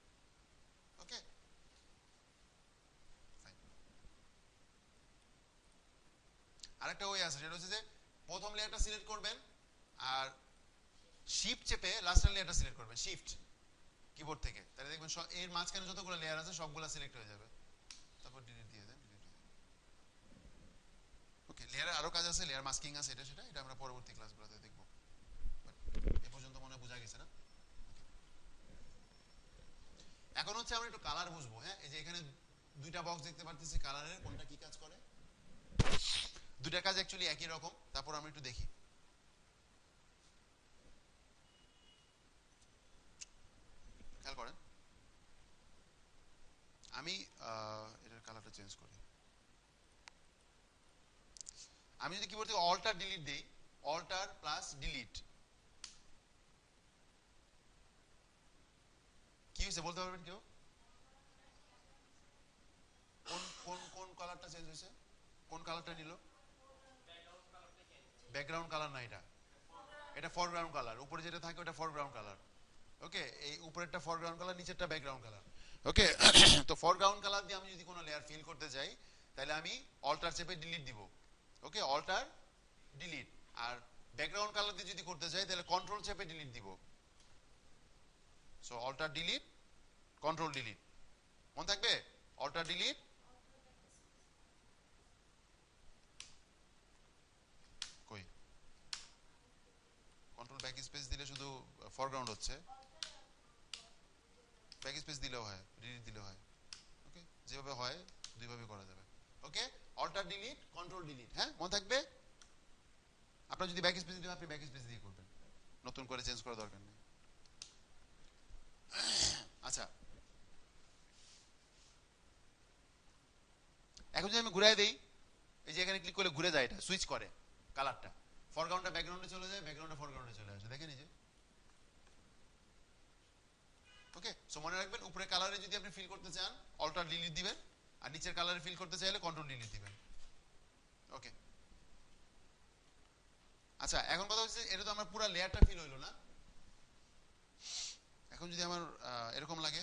ওকে, ফাইন। আরেকটা ওয়ে আছে, সেটা হচ্ছে যে প্রথম লেয়ারটা সিলেক্ট করবেন আর শিফট চেপে লাস্টের লেয়ারটা সিলেক্ট করবেন, শিফট কিবোর্ড থেকে, তাহলে দেখবেন এর মাঝখানে যতগুলো লেয়ার আছে সবগুলো সিলেক্ট হয়ে যাবে, তারপর ডিলিট দিয়ে দেন, ডিলিট হয়ে যাবে। ওকে, লেয়ারে আরো কাজ আছে, লেয়ার মাস্কিং আছে, এটা আমরা পরবর্তী ক্লাসগুলোতে দেখব। এ পর্যন্ত মনে বোঝা গেছে না? এখন হচ্ছে আমরা একটু কালার বুঝবো। হ্যাঁ, এই যে এখানে দুইটা বক্স দেখতে পারতেছি কালারের, কোনটা কি কাজ করে? দুইটা কাজ অ্যাকচুয়ালি একই রকম, তারপর আমরা একটু দেখি। খেয়াল করেন, আমি এটার কালারটা চেঞ্জ করি। আমি যদি কিবোর্ড থেকে অল্টার ডিলিট দেই, অল্টার প্লাস ডিলিট, কি হয়েছে বলতে পারবেন কেউ? কোন কোন কোন কালারটা চেঞ্জ হয়েছে? কোন কালারটা নিল? ব্যাকগ্রাউন্ড কালার না, এটা এটা ফরগ্রাউন্ড কালার। উপরে যেটা থাকে ওটা ফরগ্রাউন্ড কালার। ওকে, এই উপরেরটা ফরগ্রাউন্ড কালার, নিচেরটা ব্যাকগ্রাউন্ড কালার। ওকে, তো ফরগ্রাউন্ড কালার দিয়ে আমি যদি কোনো লেয়ার ফিল করতে চাই তাহলে আমি অল্টার চেপে ডিলিট দিব। Okay, alter delete. আর ব্যাকগ্রাউন্ড কালার দিয়ে যদি করতে চাই তাহলে কন্ট্রোল চেপে ডিলিট দিব। So alter delete, control delete, মনে থাকবে? অল্টার ডিলিট, কই কন্ট্রোল ব্যাক স্পেস দিলে শুধু ফরগ্রাউন্ড হচ্ছে, ব্যাক স্পেস দিলেও হয়, ডিলিট দিলেও হয়। ওকে, যেভাবে হয় দুইভাবে করা যাবে। ওকে, অল্টার ডিলিট, কন্ট্রোল ডিলিট, হ্যাঁ মনে থাকবে? আপনার যদি ব্যাক স্পেস দিতে আপনি ব্যাক স্পেস দিয়ে করবেন, নতুন করে চেঞ্জ করার দরকার নেই। আচ্ছা, এখন যদি আমি ঘুরাই দেই, এই যে এখানে ক্লিক করলে ঘুরে যায়, এটা সুইচ করে কালারটা, ফরগ্রাউন্ডটা ব্যাকগ্রাউন্ডে চলে যায়, ব্যাকগ্রাউন্ডটা ফরগ্রাউন্ডে চলে আসে, দেখেন এই যে। ওকে, সো মনে রাখবেন উপরে কালারে যদি আপনি ফিল করতে চান অল্টার ডিলিট দিবেন, আর নিচের কালারে ফিল করতে চাইলে কন্ট্রোল ডিলিট দিবেন। ওকে, আচ্ছা এখন কথা হচ্ছে এটা তো আমার পুরো লেয়ারটা ফিল হইলো না। এখন যদি আমার এরকম লাগে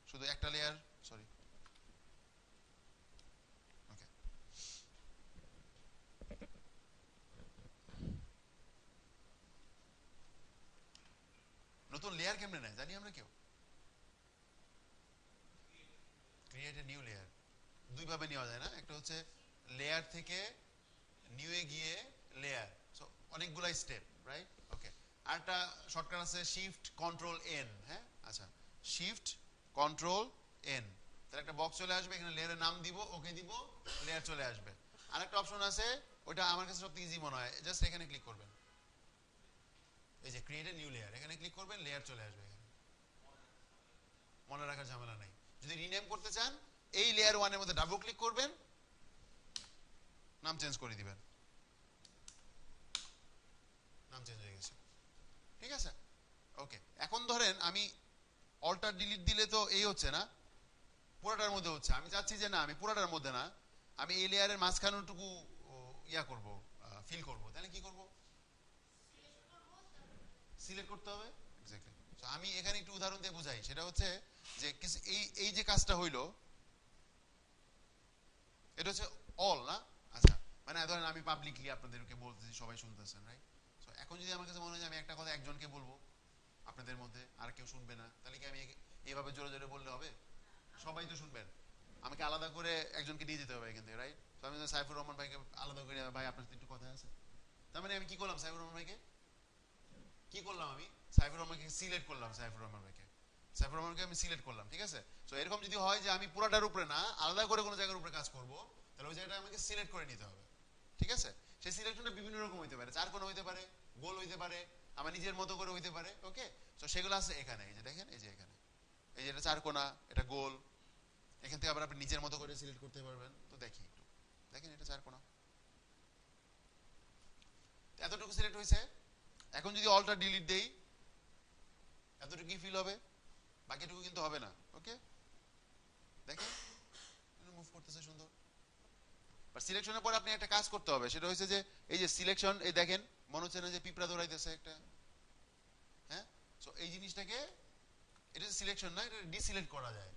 শুধু একটা লেয়ার, সরি ওকে, নতুন লেয়ার কেমনে নেয় জানি আমরা কেউ? ক্রিয়েট এ নিউ লেয়ার দুই ভাবে নেওয়া যায় না, একটা হচ্ছে লেয়ার থেকে নিউ এ গিয়ে লেয়ার, সো অনেকগুলাই স্টেপ, রাইট? ওকে, আরেকটা শর্টকাট আছে শিফট কন্ট্রোল এন। হ্যাঁ আচ্ছা, শিফট কন্ট্রোল এন, তাহলে একটা বক্স চলে আসবে, এখানে লেয়ারের নাম দিব, ওকে দিব, লেয়ার চলে আসবে। আরেকটা অপশন আছে, ওটা আমার কাছে সবথেকে ইজি মনে হয়, জাস্ট এখানে ক্লিক করবেন, এই যে ক্রিয়েট এ নিউ লেয়ার, এখানে ক্লিক করবেন, লেয়ার চলে আসবে। এখানে মনে রাখার ঝামেলা নাই। যদি রিনেম করতে চান এই লেয়ার ওয়ানের মধ্যে ডাবল ক্লিক করবেন, নাম চেঞ্জ করে দিবেন, নাম চেঞ্জ হয়ে গেছে। ঠিক আছে, ওকে। এখন ধরেন আমি অল্টার ডিলিট দিলে তো এই হচ্ছে না, পুরোটার মধ্যে হচ্ছে। আমি চাচ্ছি যে না আমি পুরোটার মধ্যে না, আমি এই লেয়ারের মাঝখানটুকু ইয়া করব, ফিল করব, তাহলে কি করব? সিলেক্ট করতে হবে, এক্স্যাক্টলি। তো আমি এখানে একটু উদাহরণ দিয়ে বুঝাই, সেটা হচ্ছে যে এই এই যে কাজটা হইলো, এটা হচ্ছে অল না? আচ্ছা, মানে ধরেন আমি পাবলিকলি আপনাদেরকে বলতেছি, সবাই শুনতেছেন, রাইট? সো এখন যদি আমার কাছে মনে হয় যে আমি একটা কথা একজনকে বলবো আপনাদের মধ্যে, আর কেউ শুনবে না, তাহলে কি আমি এইভাবে জোরে জোরে বললে হবে? সবাই তো শুনবেন, আমাকে আলাদা করে একজনকে নিয়ে যেতে হবে এখান থেকে, রাইট? তো আমি সাইফুর রহমান ভাইকে আলাদা করে, ভাই আপনার সাথে একটু কথা আছে, তার মানে আমি কি করলাম? সাইফুর রহমান ভাইকে কি করলাম? আমি সাইফুর রহমানকে সিলেক্ট করলাম, সাইফুর রহমান ভাইকে, সাইফুর রহমানকে আমি সিলেক্ট করলাম। ঠিক আছে, তো এরকম যদি হয় যে আমি পুরাটার উপরে না, আলাদা করে কোনো জায়গার উপরে কাজ করব, তাহলে ওই জায়গাটা আমাকে সিলেক্ট করে নিতে হবে। ঠিক আছে, সেই সিলেকশনটা বিভিন্ন রকম হইতে পারে, চার কোণ হইতে পারে, গোল হইতে পারে, আমার নিজের মতো করে হইতে পারে। ওকে, তো সেগুলো আছে এখানে, এই যে দেখেন, এই যে এখানে, এই যে এটা চার কোণা, এটা গোল, এখান থেকে আবার আপনি নিজের মতো করে সিলেক্ট করতে পারবেন। তো দেখি একটু, দেখেন এটা চার কোণা, এতটুকু সিলেক্ট হয়েছে। এখন যদি অল্টার ডিলিট দেই, এতটুকুই ফিল হবে, বাকিটুকু কিন্তু হবে না। ওকে, দেখেন মুভ করতেছে সুন্দর। বাট সিলেকশনের পর আপনি একটা কাজ করতে হবে, সেটা হচ্ছে যে এই যে সিলেকশন, এই দেখেন মনে হচ্ছে না যে পিঁপড়া দৌড়াইতেছে একটা? হ্যাঁ, সো এই জিনিসটাকে, এটা সিলেকশন না, এটা ডিসিলেক্ট করা যায়,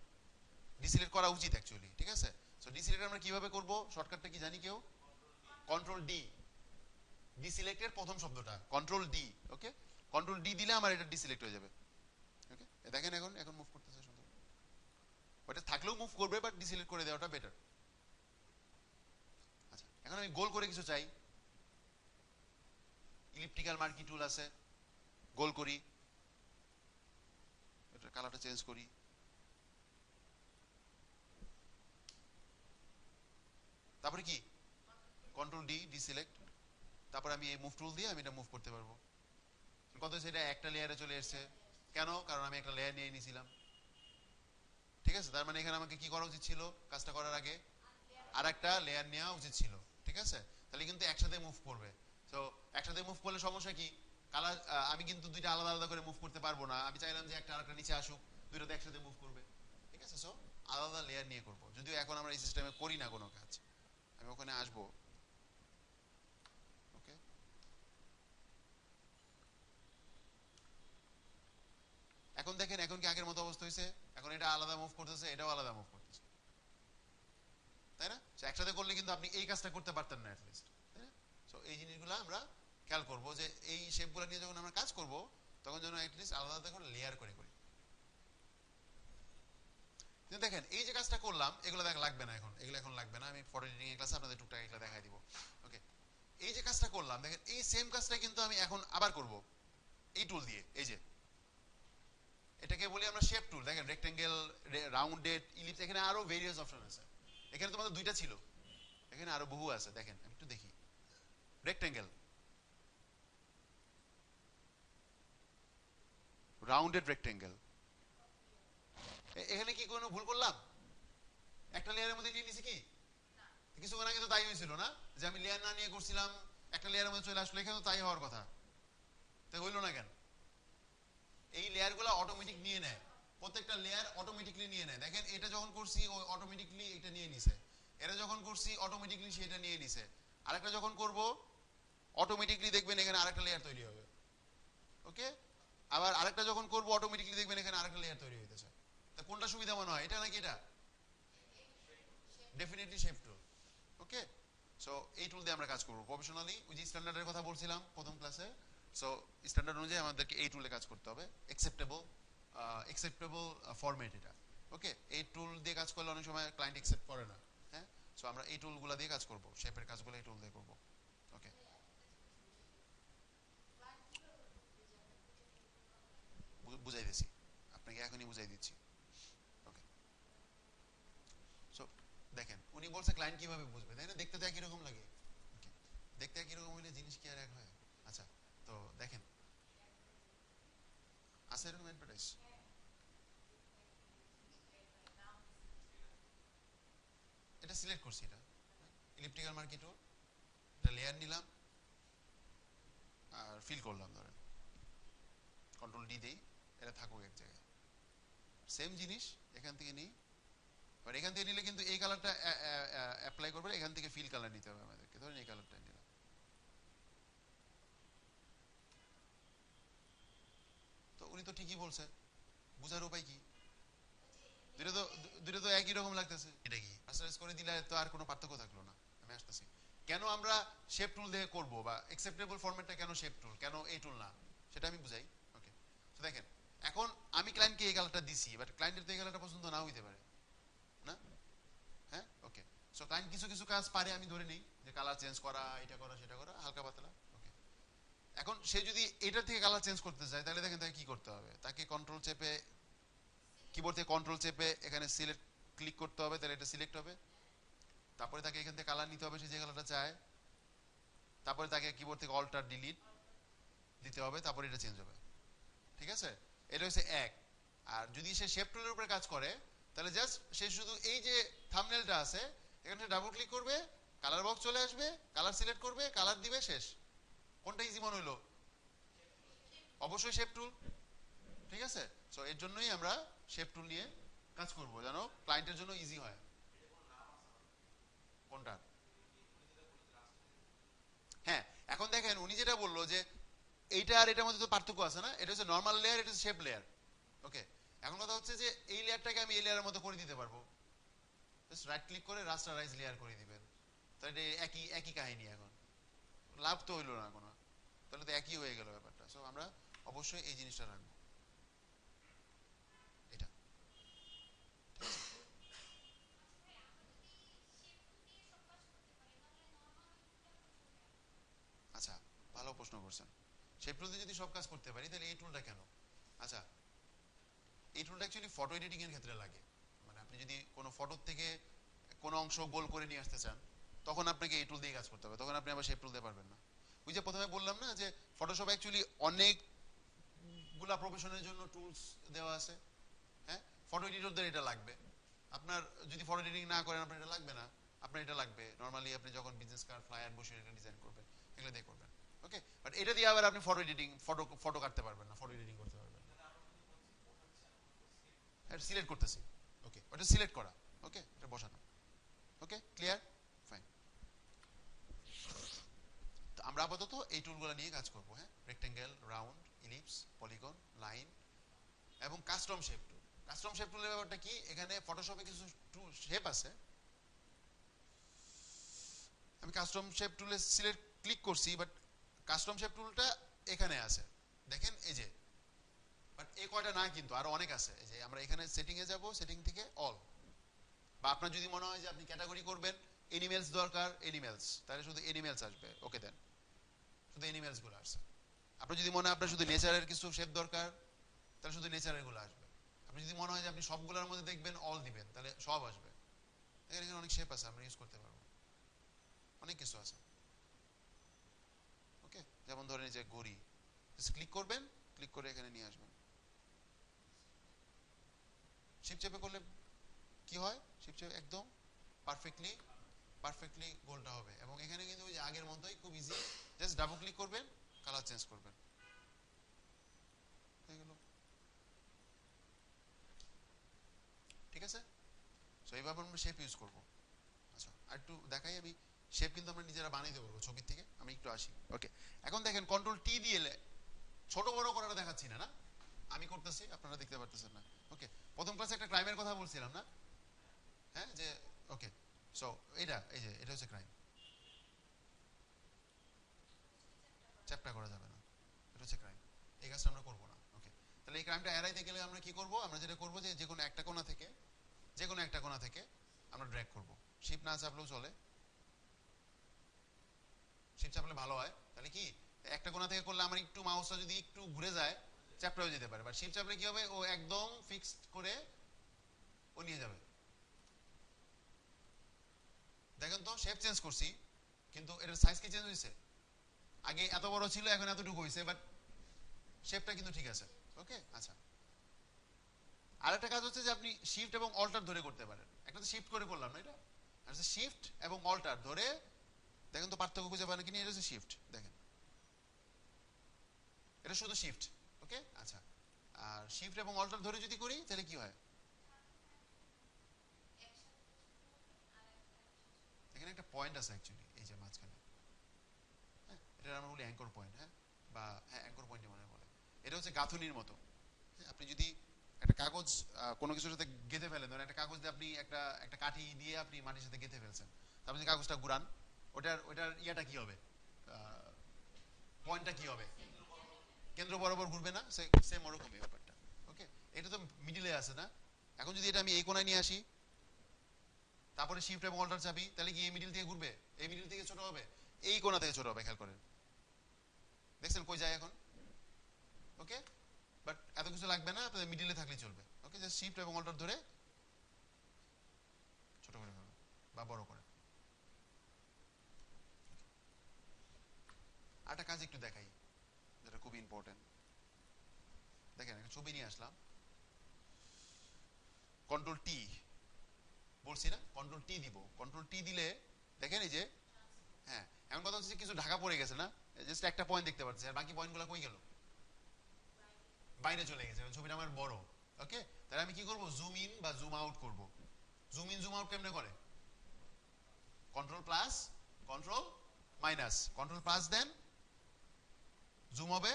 ডিসিলেক্ট করা উচিত অ্যাকচুয়ালি। ঠিক আছে, সো ডিসিলেক্ট আমরা কিভাবে করব? শর্টকাটটা কি জানি কেউ? কন্ট্রোল ডি, ডিসিলেক্টের প্রথম শব্দটা কন্ট্রোল ডি। ওকে, কন্ট্রোল ডি দিলে আমার এটা ডিসিলেক্ট হয়ে যাবে। ওকে, দেখেন এখন এখন মুভ করতেছে সুন্দর, ওটা থাকলেও মুভ করবে, বাট ডিসিলেক্ট করে দেওয়াটা বেটার। আচ্ছা, এখন আমি গোল করে কিছু চাই, ইলিপ্টিক্যাল মার্কি টুল আছে, গোল করি, এটা কালারটা চেঞ্জ করি, তারপরে কি কন্ট্রোল ডি, ডিসিলেক্ট, তারপর আমি এই মুভ টুল দিয়ে আমি এটা মুভ করতে পারবো। কত সেটা একটা লেয়ারে চলে এসেছে, কেন? কারণ আমি একটা লেয়ার নিয়ে নিয়েছিলাম। ঠিক আছে, তার মানে এখানে আমাকে কি করা উচিত ছিল কাজটা করার আগে? আর একটা লেয়ার নেওয়া উচিত ছিল। ঠিক আছে, তাহলে কিন্তু একসাথে মুভ করবে। তো একসাথে মুভ করলে সমস্যা কি? কালার, আমি কিন্তু দুইটা আলাদা আলাদা করে মুভ করতে পারবো না। আমি চাইলাম যে একটা আরেকটা নিচে আসুক, দুইটাতে একসাথে মুভ করবে। ঠিক আছে, সো আলাদা লেয়ার নিয়ে করবো, যদিও এখন আমরা এই সিস্টেমে করি না কোনো কাজ। আমি ওখানে আসবো। ওকে, এখন দেখেন এখন কি আগের মতো অবস্থা হয়েছে? এখন এটা আলাদা মুভ করতেছে, এটাও আলাদা মুভ করতেছে, তাই না? একসাথে করলে কিন্তু আপনি এই কাজটা করতে পারতেন না অ্যাটলিস্ট, তাই না? সো এই জিনিসগুলো আমরা খেয়াল করবো যে এই শেপগুলো নিয়ে যখন আমরা কাজ করব, তখন যেন অ্যাটলিস্ট আলাদা আলাদা করে লেয়ার করে করি। কিন্তু দেখেন এই যে কাজটা করলাম, এগুলো দেখ লাগবে না এখন, এগুলো এখন লাগবে না, আমি ফটো এডিটিং এর ক্লাসে আপনাদের টুকটাক এগুলো দেখাই দিব। ওকে, এই যে কাজটা করলাম, দেখেন এই সেম কাজটা কিন্তু আমি এখন আবার করব এই টুল দিয়ে। এই যে এটাকে বলি আমরা শেপ টুল। দেখেন রেক্টেঙ্গেল, রাউন্ডেড, ইলিপস, এখানে আরো ভেরিয়াস অপশন আছে। এখানে তোমাদের দুইটা ছিল, এখানে আরো বহু আছে। দেখেন আমি একটু দেখি, রেক্টেঙ্গেল, রাউন্ডেড রেক্টেঙ্গেল, এখানে কি কোনো ভুল করলাম? একটা লেয়ারের মধ্যে নিয়ে নিছি কি? কিছুক্ষণ আগে তো তাই হয়েছিল না, যে আমি লেয়ার না নিয়ে করছিলাম, একটা লেয়ারের মধ্যে চলে আসলো, এখানে তো তাই হওয়ার কথা, তাই হইলো না কেন? এই লেয়ারগুলো অটোমেটিক নিয়ে নেয়, প্রত্যেকটা লেয়ার অটোমেটিকলি নিয়ে নেয়। দেখেন এটা যখন করছি ও অটোমেটিকলি এটা নিয়ে নিছে, এটা যখন করছি অটোমেটিকলি সেটা নিয়ে নিছে, আরেকটা যখন করব অটোমেটিকলি দেখবেন এখানে আরেকটা লেয়ার তৈরি হবে। ওকে, আবার আরেকটা যখন করব অটোমেটিকলি দেখবেন এখানে আরেকটা লেয়ার তৈরি হইতেছে। তা কোনটা সুবিধা মনে হয়, এটা নাকি এটা? ডেফিনেটলি শেপ টুল। ওকে, সো এই টুল দিয়ে আমরা কাজ করব প্রফেশনালি। ওই যে স্ট্যান্ডার্ডের কথা বলছিলাম প্রথম ক্লাসে, সো স্ট্যান্ডার্ড অনুযায়ী আমাদেরকে এই টুলে কাজ করতে হবে, অ্যাকসেপ্টেবল ফরম্যাট এটা। ওকে, এই টুল দিয়ে কাজ করলে অনেক সময় ক্লায়েন্ট অ্যাকসেপ্ট করে না। হ্যাঁ, সো আমরা এই টুলগুলো দিয়ে কাজ করব, শেপের কাজগুলো এই টুল দিয়ে করব। ওকে, বুঝাই দিচ্ছি আপনাকে, এখনই বুঝাই দিচ্ছি। ওকে, সো দেখেন উনি বলছে ক্লায়েন্ট কিভাবে বুঝবে, তাই না? দেখতে তো একই রকম লাগে। ওকে, দেখতে একই রকম হইলে জিনিস কি আর এক হয়? আচ্ছা, তো দেখেন আছে এরকম অ্যাডভার্টাইজ? এটা সিলেক্ট করছি, এটা ইলিপ্টিক্যাল মার্কি টুল, এটা লেয়ার নিলাম আর ফিল করলাম, ধরেন কন্ট্রোল ডি দেই, এটা থাকুক এক জায়গায়। সেম জিনিস এখান থেকে নিই, বাট এখান থেকে নিলে কিন্তু এই কালারটা অ্যাপ্লাই করবে, এখান থেকে ফিল কালার নিতে হবে আমাদেরকে। ধরেন এই কালারটা নিলাম, তো উনি তো ঠিকই বলছে, বুঝার উপায় কি? দুটো তো দুটো তো একই রকম লাগতেছে, এটা কি রাস্টারাইজ করে দিলে তো আর কোনো পার্থক্য থাকলো না। আমি আসতেছি, কেন আমরা শেপ টুল দিয়ে করব, বা অ্যাকসেপ্টেবল ফরম্যাটটা কেন শেপ টুল, কেন এই টুল না, সেটা আমি বুঝাই। ওকে, তো দেখেন এখন আমি ক্লায়েন্টকে এই কালারটা দিছি, বাট ক্লায়েন্টের তো এই কালারটা পছন্দ নাও হইতে পারে, না? হ্যাঁ, ওকে, সো ক্লায়েন্ট কিছু কিছু কাজ পারে, আমি ধরে নিই যে কালার চেঞ্জ করা, এটা করা সেটা করা, হালকা পাতলা। ওকে, এখন সে যদি এটা থেকে কালার চেঞ্জ করতে চায়, তাহলে দেখেন তাকে কি করতে হবে, তাকে কন্ট্রোল চেপে, কিবোর্ড থেকে কন্ট্রোল চেপে এখানে সিলেক্ট ক্লিক করতে হবে, তাহলে এটা সিলেক্ট হবে। তারপরে তাকে এখান থেকে কালার নিতে হবে, সে যে কালারটা চায়। তারপরে তাকে কিবোর্ড থেকে অল্টার ডিলিট দিতে হবে, তারপরে এটা চেঞ্জ হবে। ঠিক আছে, এটা হচ্ছে এক। আর যদি সে শেপ টুলের উপরে কাজ করে, তাহলে জাস্ট সে শুধু এই যে থাম্বনেলটা আছে, এখানে ডাবল ক্লিক করবে, কালার বক্স চলে আসবে, কালার সিলেক্ট করবে, কালার দিবে, শেষ। কোনটা ইজি মনে হলো? অবশ্যই শেপ টুল। ঠিক আছে, সো এর জন্যই আমরা শেপ টুল নিয়ে কাজ করব, যেন ক্লায়েন্টের জন্য ইজি হয়। কোনটা? হ্যাঁ, এখন দেখেন উনি যেটা বললো যে এইটা আর এটার মধ্যে তো পার্থক্য আছে না, এটা হচ্ছে নর্মাল লেয়ার, এটা হচ্ছে শেপ লেয়ার। ওকে, এখন কথা হচ্ছে যে এই লেয়ারটাকে আমি এই লেয়ারের মধ্যে করে দিতে পারবো, জাস্ট রাইট ক্লিক করে রাস্টারাইজ লেয়ার করে দিবেন, তাহলে একই একই কাহিনী। এখন লাভ তো হইলো না কোনো, তাহলে তো একই হয়ে গেল ব্যাপারটা। সো আমরা অবশ্যই এই জিনিসটা রাখবো, এটা। আচ্ছা, ভালো প্রশ্ন করছেন। শেপ টুল দিয়ে যদি সব কাজ করতে পারি, তাহলে এই টুলটা কেন? আচ্ছা, এই টুলটা অ্যাকচুয়ালি ফটো এডিটিং এর ক্ষেত্রে লাগে। মানে আপনি যদি কোনো ফটো থেকে কোনো অংশ গোল করে নিয়ে আসতে চান, তখন আপনাকে এই টুল দিয়ে কাজ করতে হবে, তখন আপনি আবার শেপ টুল দিয়ে পারবেন না। ওই যে প্রথমে বললাম না যে ফটোশপ অ্যাকচুয়ালি অনেকগুলা প্রফেশনের জন্য টুলস দেওয়া আছে। হ্যাঁ, ফটো এডিটরদের এটা লাগবে। আপনার যদি ফটো এডিটিং না করেন, আপনার এটা লাগবে না। আপনার এটা লাগবে নর্মালি আপনি যখন বিজনেস কার্ড, ফ্লায়ার বসে এটা ডিজাইন করবেন, এগুলো দিয়ে করবেন। ওকে, বাট এটা দিয়ে আবার আপনি ফটো এডিটিং, ফটো কাটতে পারবেন না, ফটো এডিটিং করতে পারবেন না। এটা সিলেক্ট করতেছি। ওকে, ওটা সিলেক্ট করা। ওকে, এটা বসানো। ওকে, ক্লিয়ার, ফাইন। তো আমরা আপাতত এই টুলগুলো নিয়ে কাজ করব। হ্যাঁ, rectangle, round, ellipse, polygon, line এবং কাস্টম শেপ টুল। কাস্টম শেপ টুলের ব্যাপারটা কি, এখানে ফটোশপে কিছু টুল শেপ আছে, আমি কাস্টম শেপ টুলে সিলেক্ট ক্লিক করছি, বাট কাস্টম শেপ টুলটা এখানে আছে, দেখেন এই যে। বাট এই কয়টা না, কিন্তু আরো অনেক আছে। এই যে আমরা এখানে সেটিং এ যাব, সেটিং থেকে অল, বা আপনার যদি মনে হয় যে আপনি ক্যাটাগরি করবেন, এনিমেলস দরকার, এনিমেলস, তাহলে শুধু এনিমেলস আসবে, ওকে দেন, শুধু এনিমেলস গুলো আসছে। আপনার যদি মনে হয় আপনার শুধু নেচারের কিছু শেপ দরকার, তাহলে শুধু নেচারের গুলো আসবে। আপনি যদি মনে হয় যে আপনি সবগুলোর মধ্যে দেখবেন, অল দিবেন, তাহলে সব আসবে। এখানে অনেক শেপ আছে, আমরা ইউজ করতে পারবো, অনেক কিছু আছে। ওকে, যেমন ধরেন এই যে ঘড়ি, ক্লিক করবেন, ক্লিক করে এখানে নিয়ে আসবেন। শিপ চেপে করলে কি হয়, শিপ চেপে একদম পারফেক্টলি পারফেক্টলি গোলটা হবে। এবং এখানে কিন্তু ওই যে আগের মতোই খুব ইজি, জাস্ট ডাবল ক্লিক করবেন, কালার চেঞ্জ করবেন, হয়ে গেল। ঠিক আছে, সো এইভাবে আমরা শেপ ইউজ করব। আচ্ছা, আর একটু দেখাই আমি শেপ কিন্তু আমরা নিজেরা বানিয়ে দেবো ছবির থেকে। আমি একটু আসি। ওকে, এখন দেখেন কন্ট্রোল টি দিয়ে ছোট বড় করাটা দেখাচ্ছি না, না আমি করতেছি, আপনারা দেখতে পারতেছেন না। ওকে, প্রথম ক্লাসে একটা ক্রাইমের কথা বলছিলাম না? হ্যাঁ, যে ওকে, সো এটা এই যে এটা হচ্ছে ক্রাইম, চ্যাপ্টার করা যাবে না, এটা হচ্ছে ক্রাইম, এই কাজটা আমরা করবো না। ওকে, তাহলে এই ক্রাইমটা এড়াইতে গেলে আমরা কি করব? আমরা যেটা করবো যে কোনো একটা কোণা থেকে আমরা ড্র্যাগ করব। শিপ না চাপলেও চলে, শিপ চাপলে ভালো হয়। তাহলে কি একটা কোণা থেকে করলে আমার একটু মাউসটা যদি একটু ঘুরে যায় চ্যাপ্টার হয়ে যেতে পারে, বাট শিপ চাপলে কি হবে, ও একদম ফিক্সড করে ও নিয়ে যাবে। দেখেন তো শেপ চেঞ্জ করছি, কিন্তু এটার সাইজ কি চেঞ্জ হয়েছে? আগে এত বড় ছিল, এখন এতটুকু হয়েছে, বাট শেপটা কিন্তু ঠিক আছে। ওকে, আচ্ছা, আরেকটা কাজ হচ্ছে যে আপনি শিফট এবং অল্টার ধরে করতে পারেন। একটা তো শিফট করে করলাম না এটা, আর শিফট এবং অল্টার ধরে দেখেন তো পার্থক্য খুঁজে পান কিনা। এটা হচ্ছে শিফট, দেখেন এটা শুধু শিফট। ওকে, আচ্ছা, আর শিফট এবং অল্টার ধরে যদি করি তাহলে কি হয়? এখানে একটা পয়েন্ট আছে অ্যাকচুয়ালি, এই যে মাঝখানে, হ্যাঁ, এটা আমরা বলি অ্যাঙ্কর পয়েন্ট, হ্যাঁ, বা হ্যাঁ অ্যাঙ্কর পয়েন্টই মনে বলে। এটা হচ্ছে গাঁথুনির মতো। হ্যাঁ, আপনি যদি একটা কাগজ কোনো কিছুর সাথে গেঁথে ফেলেন, ধরেন একটা কাগজ দিয়ে আপনি একটা একটা কাঠি দিয়ে আপনি মাটির সাথে গেঁথে ফেলছেন, তারপর যদি কাগজটা ঘুরান, ওটার ইয়াটা কি হবে, পয়েন্টটা কি হবে? কেন্দ্র বরাবর ঘুরবে না? সেম ওরকমই ব্যাপারটা। ওকে, এটা তো মিডিলে আছে না? এখন যদি এটা আমি এই কোণায় নিয়ে আসি, তারপরে শিফট এবং অল্টার চাপি, তাহলে কি এই মিডিল থেকে ঘুরবে? এই মিডিল থেকে ছোট হবে, এই কোণা থেকে ছোট হবে, খেয়াল করেন, দেখছেন কই যায় এখন? ওকে, বাট এত কিছু লাগবে না, আপনাদের মিডিলে থাকলেই চলবে। ওকে, জাস্ট শিফট এবং অল্টার ধরে ছোট করে ফেলবেন বা বড় করে। আরেকটা কাজ একটু দেখাই, যেটা খুব ইম্পর্টেন্ট। দেখেন একটা ছবি নিয়ে আসলাম, কন্ট্রোল টি বলছি না, কন্ট্রোল টি দিব, কন্ট্রোল টি দিলে দেখেন এই যে, হ্যাঁ, এমন কথা হচ্ছে কিছু ঢাকা পড়ে গেছে না, জাস্ট একটা পয়েন্ট দেখতে পাচ্ছি, আর বাকি পয়েন্টগুলো কই গেল? বাইরে চলে গেছে, ছবিটা আমার বড়। ওকে, তাহলে আমি কি করব? জুম ইন বা জুম আউট করব। জুম ইন জুম আউট কেমনে করে? Control plus control minus, control plus then zoom হবে,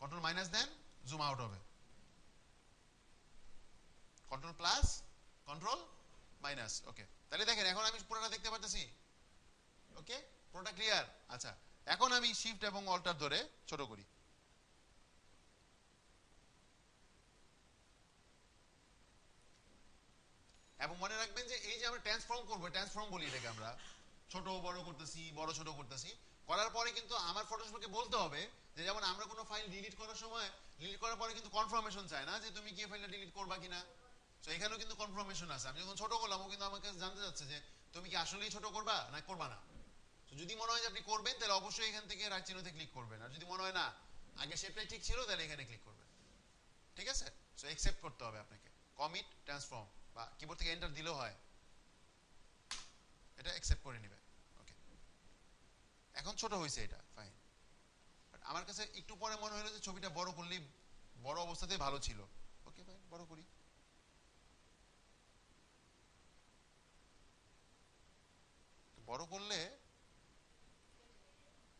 control minus then zoom out হবে, control plus control minus. Okay, তাহলে দেখেন এখন আমি পুরোটা দেখতে পাচ্ছি। ওকে, পুরোটা ক্লিয়ার? আচ্ছা, এখন আমি শিফট এবং অল্টার ধরে ছোট করি, এবং মনে রাখবেন যে এই যে আমরা ট্রান্সফর্ম করবো, ট্রান্সফর্ম বলি এটাকে আমরা, ছোট বড় করতেছি, বড় ছোট করতেছি, করার পরে কিন্তু আমার ফটোশপকে বলতে হবে যে, যেমন আমরা কোনো ফাইল ডিলিট করার সময়, ডিলিট করার পরে কিন্তু কনফার্মেশন চায় না যে তুমি কি ফাইলটা ডিলিট করবা কিনা। তো এখানেও কিন্তু কনফার্মেশন আছে, আমি যখন ছোট করলাম ও কিন্তু আমাকে জানতে যাচ্ছে যে তুমি কি আসলেই ছোট করবা না করবা না। তো যদি মনে হয় যে আপনি করবেন, তাহলে অবশ্যই এখান থেকে রাইট চিহ্নতে ক্লিক করবেন, আর যদি মনে হয় না আগে শেপটাই ঠিক ছিল, তাহলে এখানে ক্লিক করবেন। ঠিক আছে, সো অ্যাকসেপ্ট করতে হবে আপনাকে, কমিট ট্রান্সফর্ম বা কিবোর্ড থেকে এন্টার দিলেও হয়, এটা অ্যাকসেপ্ট করে নেবে। ওকে, এখন ছোট হয়েছে এটা ফাইন, বাট আমার কাছে একটু পরে মনে হলো যে ছবিটা বড় করলেই, বড় অবস্থাতেই ভালো ছিল। ওকে ফাইন, বড় করি, বড় করলে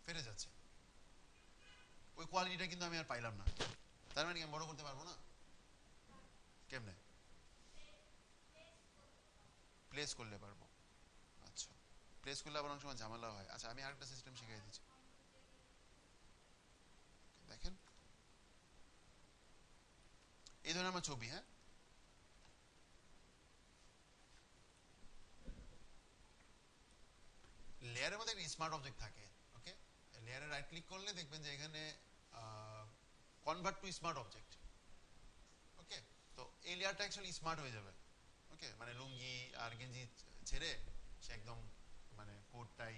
ফেটে যাচ্ছে, ওই কোয়ালিটিটা কিন্তু আমি আর পাইলাম না। তার মানে কি আমি বড় করতে পারবো না? কেমনে? প্লেস করলে পারবো। আচ্ছা, প্লেস করলে আবার অনেক সময় ঝামেলা হয়। আচ্ছা, আমি আরেকটা সিস্টেম শিখিয়ে দিচ্ছি, দেখেন এই ধরনের আমার ছবি, হ্যাঁ, লেয়ারের মধ্যে একটা স্মার্ট অবজেক্ট থাকে। ওকে, লেয়ারে রাইট ক্লিক করলে দেখবেন যে এখানে কনভার্ট টু স্মার্ট অবজেক্ট। ওকে, তো এই লেয়ারটা অ্যাকচুয়ালি স্মার্ট হয়ে যাবে। ওকে, মানে লুঙ্গি আর গেঞ্জি ছেড়ে সে একদম মানে কোট টাই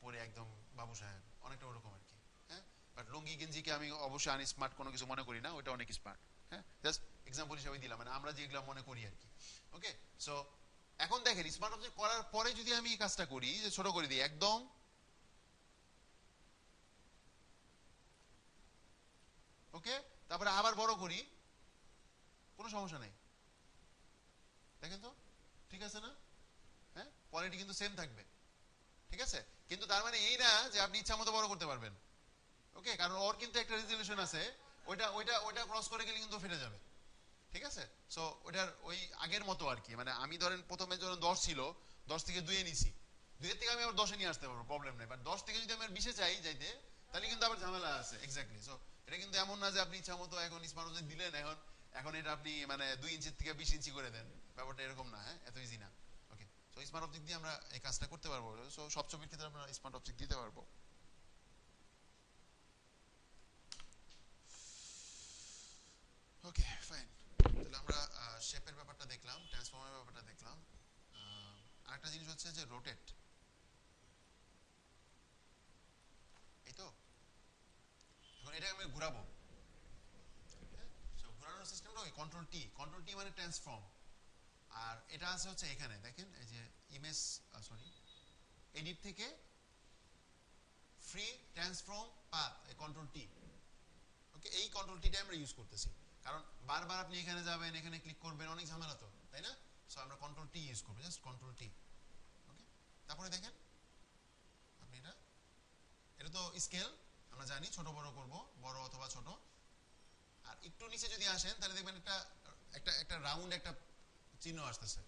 পরে একদম বাবু সাহেব, অনেকটা ওরকম আর কি। হ্যাঁ, বাট লুঙ্গি গেঞ্জিকে আমি অবশ্যই আনস্মার্ট কোনো কিছু মনে করি না, ওটা অনেক স্মার্ট। হ্যাঁ, জাস্ট এক্সাম্পল হিসেবে দিলাম, মানে আমরা যেগুলো মনে করি আর কি। ওকে, সো এখন দেখেন স্মার্ট অবজেক্ট করার পরে যদি আমি এই কাজটা করি যে ছোট করে দিই একদম, ওকে, তারপরে আবার বড় করি, কোনো সমস্যা নেই, দেখেন তো ঠিক আছে না? হ্যাঁ, কোয়ালিটি কিন্তু সেম থাকবে। ঠিক আছে? কিন্তু তার মানে এই না যে আপনি ইচ্ছা মতো বড় করতে পারবেন। ওকে, কারণ ওর কিন্তু একটা রেজলিউশন আছে, ওইটা ওইটা ওইটা ক্রস করে গেলে কিন্তু ফেটে যাবে। ঠিক আছে? সো ওটার ওই আগের মতো আর কি, মানে আমি ধরেন প্রথমে যখন 10 ছিল, 10 থেকে 2 এ নিছি, 2 এর থেকে আমি আবার 10 এ নিয়ে আসতে পারবো, প্রবলেম নেই। বাট 10 থেকে যদি আমি আর 20 এ চাই যাইতে, তাহলে কিন্তু আবার ঝামেলা আছে। এক্স্যাক্টলি। সো এটা কিন্তু এমন না যে আপনি ইচ্ছা মতো এখন স্মার্ট ওয়াচ দিলেন, এখন এখন এটা আপনি মানে 2 ইঞ্চি থেকে 20 ইঞ্চি করে দেন, ব্যাপারটা এরকম না। হ্যাঁ, এত ইজি না। ওকে, সো স্মার্ট অবজেক্ট দিয়ে আমরা এই কাজটা করতে পারবো। সো সব ছবির ক্ষেত্রে আমরা স্মার্ট অবজেক্ট দিতে পারবো। ওকে, ফাইন। তাহলে আমরা শেপের ব্যাপারটা দেখলাম, ট্রান্সফর্মের ব্যাপারটা দেখলাম। আরেকটা জিনিস হচ্ছে যে রোটেট। এই তো, এখন এটা আমি ঘোরাবো। হ্যাঁ, সো ঘোরানোর সিস্টেমটা ওই কন্ট্রোল টি। কন্ট্রোল টি মানে ট্রান্সফর্ম। আর এটা আছে হচ্ছে এখানে দেখেন, এই যে ইমেজ, সরি, এডিট থেকে ফ্রি ট্রান্সফর্ম পাথ, এই কন্ট্রোল টি। ওকে, এই কন্ট্রোল টিটা আমরা ইউজ করতেছি, কারণ বারবার আপনি এখানে যাবেন, এখানে ক্লিক করবেন, অনেক ঝামেলা তো, তাই না? সো আমরা কন্ট্রোল টি ইউজ করবো, জাস্ট কন্ট্রোল টি। ওকে, তারপরে দেখেন আপনি এটা, এটা তো স্কেল, আমরা জানি ছোট বড় করব, বড় অথবা ছোট। আর একটু নিচে যদি আসেন তাহলে দেখবেন একটা একটা একটা রাউন্ড একটা চিহ্ন আসতেছে,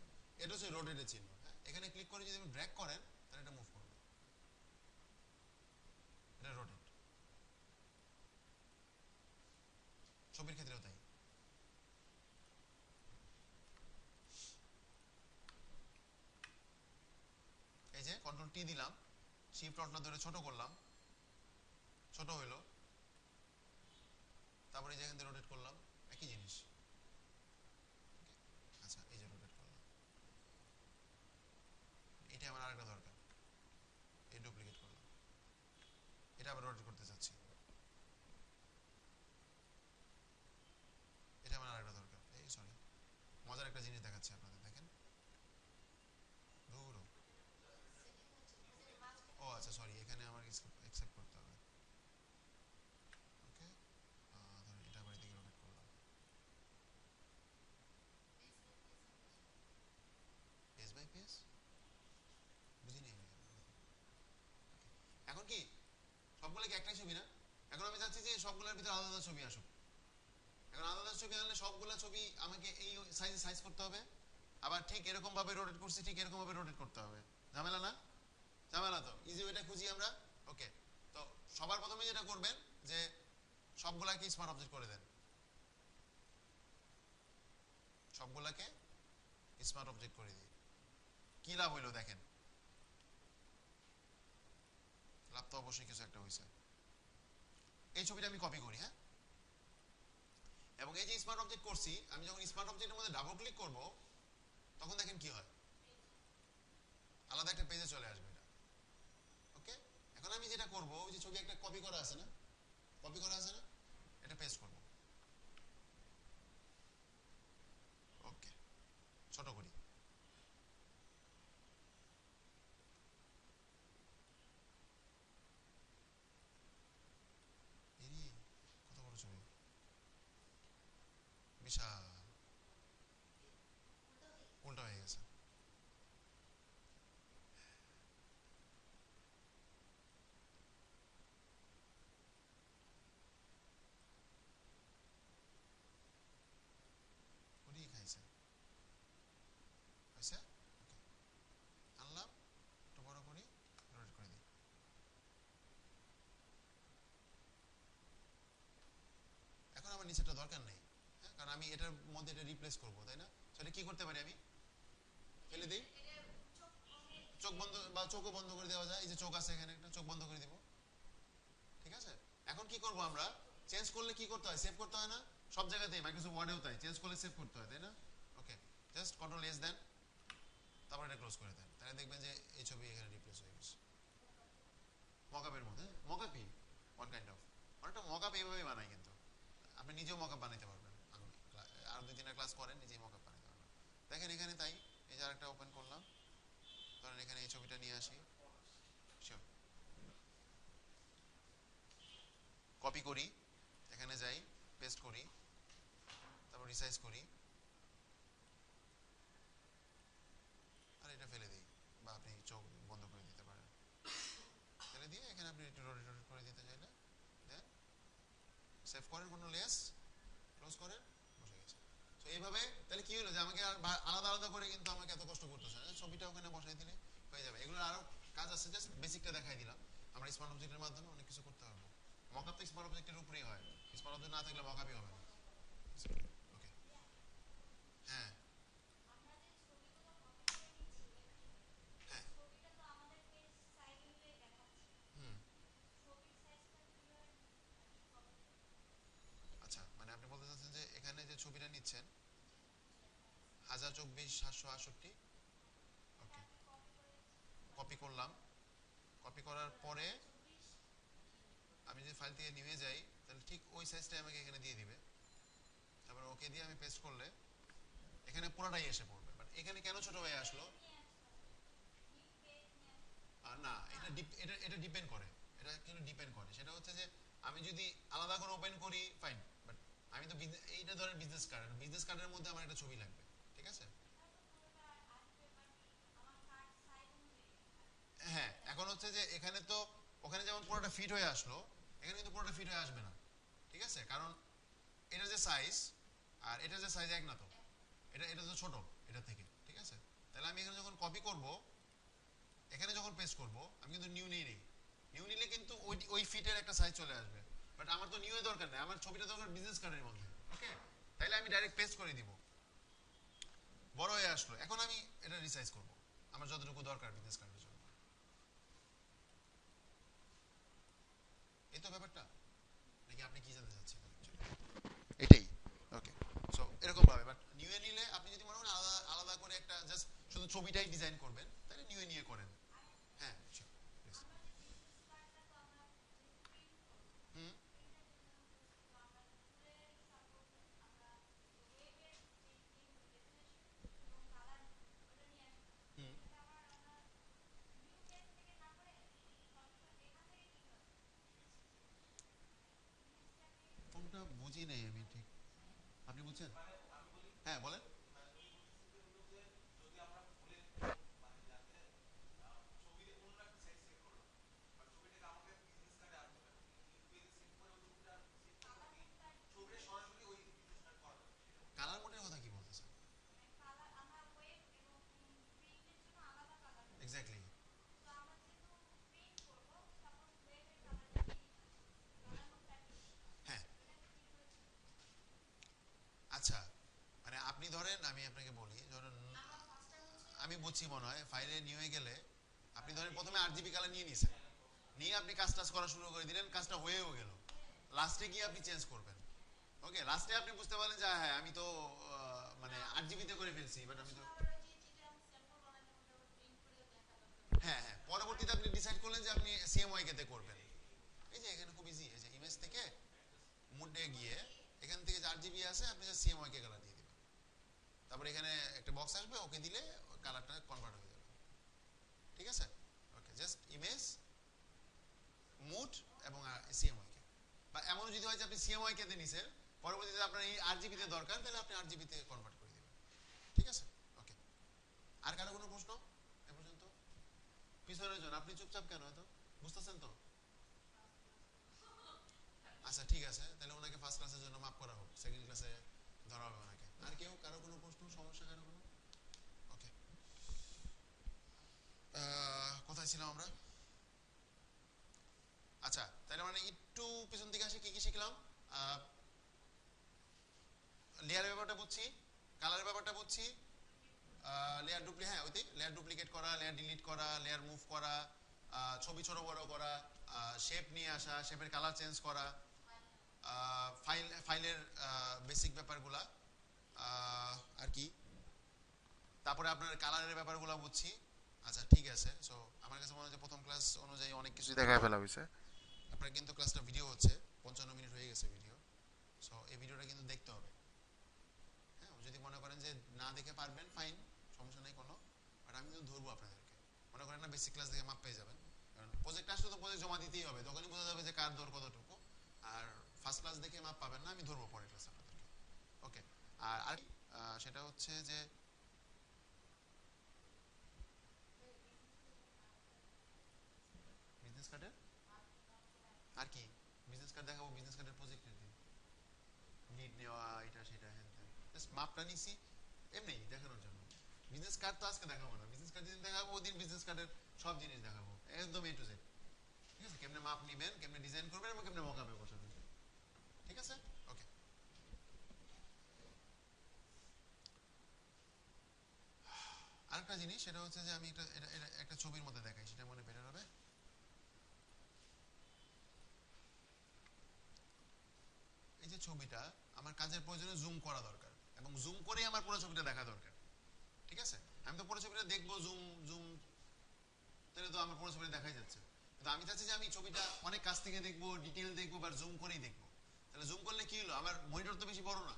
এটা হচ্ছে রোটেটের চিহ্ন। হ্যাঁ, এখানে ক্লিক করে যদি আপনি ড্র্যাগ করেন তাহলে এটা মুভ করবে, এটা রোটেট। ছবির ক্ষেত্রেও তাই। এই যে কন্ট্রোল টি দিলাম, শিফট অল্টার ধরে ছোট করলাম, ছোট হইলো, তারপরে এই যে এখান থেকে রোটেট করলাম, একই জিনিস। আচ্ছা, এই যে রোটেট করলাম, এটা আমার আরেকটা দরকার, এই ডুপ্লিকেট করলাম, এটা আবার রোটেট করতে চাচ্ছি, এটা আমার আরেকটা দরকার। এই সরি, মজার একটা জিনিস দেখাচ্ছে আপনাদের, দেখেন। দূর, ও আচ্ছা সরি, এখানে আমার অ্যাকসেপ্ট করতে হবে। ওকে, ধরেন এটা আবার এদিকে রোটেট করলাম, পেজ বাই পেজ, বুঝিনি আমি। এখন কি সবগুলো কি একটাই ছবি না? এখন আমি চাচ্ছি যে সবগুলোর ভিতরে আলাদা আলাদা ছবি আসুক। এখন আলাদা আলাদা ছবি আনলে সবগুলা ছবি আমাকে এই সাইজে সাইজ করতে হবে, আবার ঠিক এরকম ভাবে রোটেট করছি, ঠিক এরকম ভাবে রোটেট করতে হবে। ঝামেলা না? ঝামেলা তো, ইজি ওয়েটা খুঁজি আমরা। ওকে, তো সবার প্রথমে যেটা করবেন যে সবগুলাকে স্মার্ট অবজেক্ট করে দেন, সবগুলাকে স্মার্ট অবজেক্ট করে দিই। কি লাভ হইলো দেখেন, লাভ তো অবশ্যই কিছু একটা হয়েছে। এই ছবিটা আমি কপি করি, হ্যাঁ, এবং এই যে স্মার্ট অবজেক্ট করছি, আমি যখন স্মার্ট অবজেক্টের মধ্যে ডাবল ক্লিক করব তখন দেখেন কি হয়, আলাদা একটা পেজে চলে আসবে এটা। ওকে, এখন আমি যেটা করব, ওই যে ছবি একটা কপি করা আছে না, কপি করা আছে না, এটা পেস্ট করব। ওকে, ছোট করি, এরি কত বড় ছবি, বিশাল, উল্টা হয়ে গেছে। ওরই খাইছে, হয়েছে। ওকে, আনলাম, একটু বড় করি, রোটেট করে দিই। এখন আমার নিচেটা দরকার নেই, হ্যাঁ, কারণ আমি এটার মধ্যে এটা রিপ্লেস করব, তাই না? সেটা কি করতে পারি, আমি ফেলে দিই, চোখ বন্ধ বা চোখও বন্ধ করে দেওয়া যায়, এই যে চোখ আছে এখানে একটা, চোখ বন্ধ করে দিব। ঠিক আছে, এখন কি করব আমরা, চেঞ্জ করলে কি করতে হয়, সেভ করতে হয় না? সব জায়গাতেই, মাইক্রোসফট ওয়ার্ডেও তাই, চেঞ্জ করলে সেভ করতে হয়, তাই না? ওকে, জাস্ট কন্ট্রোল এস দেন, তারপর এটা ক্লোজ করে দেন, তাহলে দেখবেন যে এই ছবি এখানে রিপ্লেস হয়ে গেছে। মকআপের মধ্যে, মকআপই ওয়ান কাইন্ড অফ, অনেকটা মকআপ এইভাবে বানাই, কিন্তু আপনি নিজেও মকআপ বানাইতে পারবেন। আমি আর 2-3টা ক্লাস করেন, নিজেই মকআপ বানাইতে পারবেন। দেখেন এখানে তাই, এই যে আরেকটা ওপেন করলাম, ধরেন এখানে এই ছবিটা নিয়ে আসি, শিওর, কপি করি, এখানে যাই, পেস্ট করি, তারপর রিসাইজ করি, আর এটা ফেলে দিই, বা আপনি চোখ বন্ধ করে দিতে পারেন। একটু রোটেট করে দিতে চাইলে দেন সেভ করেন, কোনো লেস ক্লোজ করেন, বসে গেছে। তো এইভাবে তাহলে কি হলো যে আমাকে আর আলাদা আলাদা করে কিন্তু আমাকে এত কষ্ট করতেছে না, ছবিটা ওখানে বসাই দিলে হয়ে যাবে। এগুলো আরো কাজ আছে, জাস্ট বেসিকটা দেখাই দিলাম। আমরা স্মার্ট অবজেক্টের মাধ্যমে অনেক কিছু করতে পারবো। মকআপ তো স্মার্ট অবজেক্টের উপরেই হয়, স্মার্ট অবজেক্ট না থাকলে মকআপই হবে না। ওকে, হ্যাঁ হ্যাঁ হুম। আচ্ছা, মানে আপনি বলতে চাচ্ছেন যে এখানে যে ছবিটা নিচ্ছেন 1024 768, ওকে, কপি করলাম। কপি করার পরে আমি যদি ফাইল থেকে নিয়ে যাই তাহলে ঠিক ওই সাইজটাই আমাকে এখানে দিয়ে দিবে। তারপর ওকে দিয়ে আমি পেস্ট করলে এখানে পুরোটাই এসে পড়বে। বাট এখানে কেন ছোট হয়ে আসলো? না, এটা এটা ডিপেন্ড করে, এটা কিন্তু ডিপেন্ড করে। সেটা হচ্ছে যে আমি যদি আলাদা করে ওপেন করি ফাইন, বাট আমি তো এইটা ধরেন বিজনেস কার্ড, বিজনেস কার্ডের মধ্যে আমার একটা ছবি লাগবে, ঠিক আছে? হ্যাঁ, এখন হচ্ছে যে এখানে তো ওখানে যেমন পুরোটা ফিট হয়ে আসলো, এখানে কিন্তু পুরোটা ফিট হয়ে আসবে না, ঠিক আছে? কারণ এটা যে সাইজ আর এটা যে সাইজ এক না তো, এটা এটা তো ছোট এটা থেকে, ঠিক আছে? তাহলে আমি এখানে যখন কপি করব, এখানে যখন পেস্ট করব, আমি কিন্তু নিউ নিয়ে নিই। নিউ নিলে কিন্তু ওই ওই ফিটের একটা সাইজ চলে আসবে। বাট আমার তো নিউ এর দরকার নেই, আমার ছবিটা দরকার বিজনেস কার্ডের মধ্যে, ওকে? তাইলে আমি ডাইরেক্ট পেস্ট করে দিব, বড় হয়ে আসলো। এখন আমি এটা রিসাইজ করব আমার যতটুকু দরকার বিজনেস কার্ডের জন্য। এই তো ব্যাপারটা, নাকি আপনি কি জানতে চাচ্ছেন actually? এটাই, ওকে। সো এরকম ভাবে, বাট নিউ এ নিলে আপনি যদি মনে করেন আলাদা আলাদা করে একটা জাস্ট শুধু ছবিটাই ডিজাইন করবেন, তাহলে নিউ এ নিয়ে করেন। হ্যাঁ sure, please. হুম হুম। কোনটা বুঝি নেই আমি ঠিক, আপনি বুঝছেন? হ্যাঁ বলেন। কালার মোডের কথা কি বলতেছেন? এক্স্যাক্টলি। হ্যাঁ, আচ্ছা, মানে আপনি ধরেন আমি আপনাকে বলি, ধরেন আমি বুঝছি মনে হয় ফাইলে নিউ এ গেলে আপনি ধরেন প্রথমে 8 জিবি কালার নিয়ে নিছেন, নিয়ে আপনি কাজ টাজ করা শুরু করে দিলেন, কাজটা হয়েও গেল, লাস্টে গিয়ে আপনি চেঞ্জ করবেন। ওকে, লাস্টে আপনি বুঝতে পারলেন যে হ্যাঁ আমি তো মানে 8 জিবিতে করে ফেলছি, বাট আমি তো হ্যাঁ হ্যাঁ, পরবর্তীতে আপনি ডিসাইড করলেন যে আপনি সিএমওয়াই কে তে করবেন। এই যে এখানে খুব ইজি, এই যে ইমেজ থেকে মুডে গিয়ে এখান থেকে যে 8 জিবি আছে আপনি জাস্ট সিএমওয়াই কে কালার দিয়ে দিবেন। তারপর এখানে একটা বক্স আসবে, ওকে দিলে কালারটা কনভার্ট হয়ে যাবে, ঠিক আছে? ওকে, জাস্ট ইমেজ, মুড এবং সিএমওয়াই কে। বা এমন যদি হয় যে আপনি সিএমওয়াই কে তে নিছেন, পরবর্তীতে আপনার এই 8 জিবিতে দরকার, তাহলে আপনি 8 জিবিতে কনভার্ট করে দিবেন, ঠিক আছে? ওকে, আর কারো কোনো প্রশ্ন এ পর্যন্ত? পিছনের জন আপনি চুপচাপ কেন এত, বুঝতেছেন তো? আচ্ছা ঠিক আছে, তাহলে ওনাকে ফার্স্ট ক্লাসের জন্য মাফ করা হোক, সেকেন্ড ক্লাসে ধরা হবে ওনাকে। আর কেউ, কারো কোনো প্রশ্ন সমস্যা, কারো কোনো? ওকে, কোথায় ছিলাম আমরা? আচ্ছা, তাহলে মানে একটু পিছন দিকে আসে, কি কি শিখলাম? লেয়ার ব্যাপারটা বুঝছি, কালার ব্যাপারটা বুঝছি, লেয়ার ডুপ্লি, হ্যাঁ ওইটাই, লেয়ার ডুপ্লিকেট করা, লেয়ার ডিলিট করা, লেয়ার মুভ করা, ছবি ছোট বড় করা, শেপ নিয়ে আসা, শেপের কালার চেঞ্জ করা, ফাইলের বেসিক ব্যাপারগুলা, আর কি, তারপরে আপনার কালারের ব্যাপারগুলো বুঝছি। আচ্ছা ঠিক আছে, সো আমার কাছে মনে হয় প্রথম ক্লাস অনুযায়ী অনেক কিছু দেখায় ফেলা হয়েছে। আপনার কিন্তু ক্লাসটা ভিডিও হচ্ছে, 55 মিনিট হয়ে গেছে ভিডিও, সো এই ভিডিওটা কিন্তু দেখতে হবে। হ্যাঁ, যদি মনে করেন যে না দেখে পারবেন ফাইন, সমস্যা নেই কোনো, বাট আমি কিন্তু ধরবো আপনাদেরকে। মনে করেন না বেসিক ক্লাস দেখে মাপ পেয়ে যাবেন, কারণ প্রজেক্ট আসলে তো প্রজেক্ট জমা দিতেই হবে, তখনই বোঝা যাবে যে কার দর কতটুকু। আর ফার্স্ট ক্লাস দেখে মাপ পাবেন না, আমি ধরবো পরের ক্লাস আপনাদেরকে। ওকে, আর আর সেটা হচ্ছে যে বিজনেস কার্ডের বিজনেস কার্ডের প্রজেক্টের দিন লিড নেওয়া এটা সেটা হ্যান ত্যান জাস্ট মাপটা নিছি এমনি দেখানোর জন্য। বিজনেস কার্ড তো আজকে দেখাবো না, বিজনেস কার্ড যেদিন দেখাবো ওই দিন বিজনেস কার্ডের সব জিনিস দেখাবো একদম এ টু জেড। ঠিক আছে, কেমনে মাপ নিবেন, কেমনে ডিজাইন করবেন এবং কেমনে মকআপে বসাবেন। ঠিক আছে, ওকে। আরেকটা জিনিস সেটা হচ্ছে যে আমি এটা একটা ছবির মধ্যে দেখাই, সেটা মনে বেটার হবে। এই যে ছবিটা আমার কাজের প্রয়োজনে জুম করা দরকার এবং জুম করেই আমার পুরো ছবিটা দেখা দরকার। ঠিক আছে, আমি তো পুরো ছবিটা দেখবো জুম জুম, তাহলে তো আমার পুরো ছবিটা দেখাই যাচ্ছে। কিন্তু আমি চাচ্ছি যে আমি ছবিটা অনেক কাছ থেকে দেখবো, ডিটেল দেখবো বা জুম করেই দেখবো। তাহলে জুম করলে কি হলো, আমার মনিটর তো বেশি বড় না,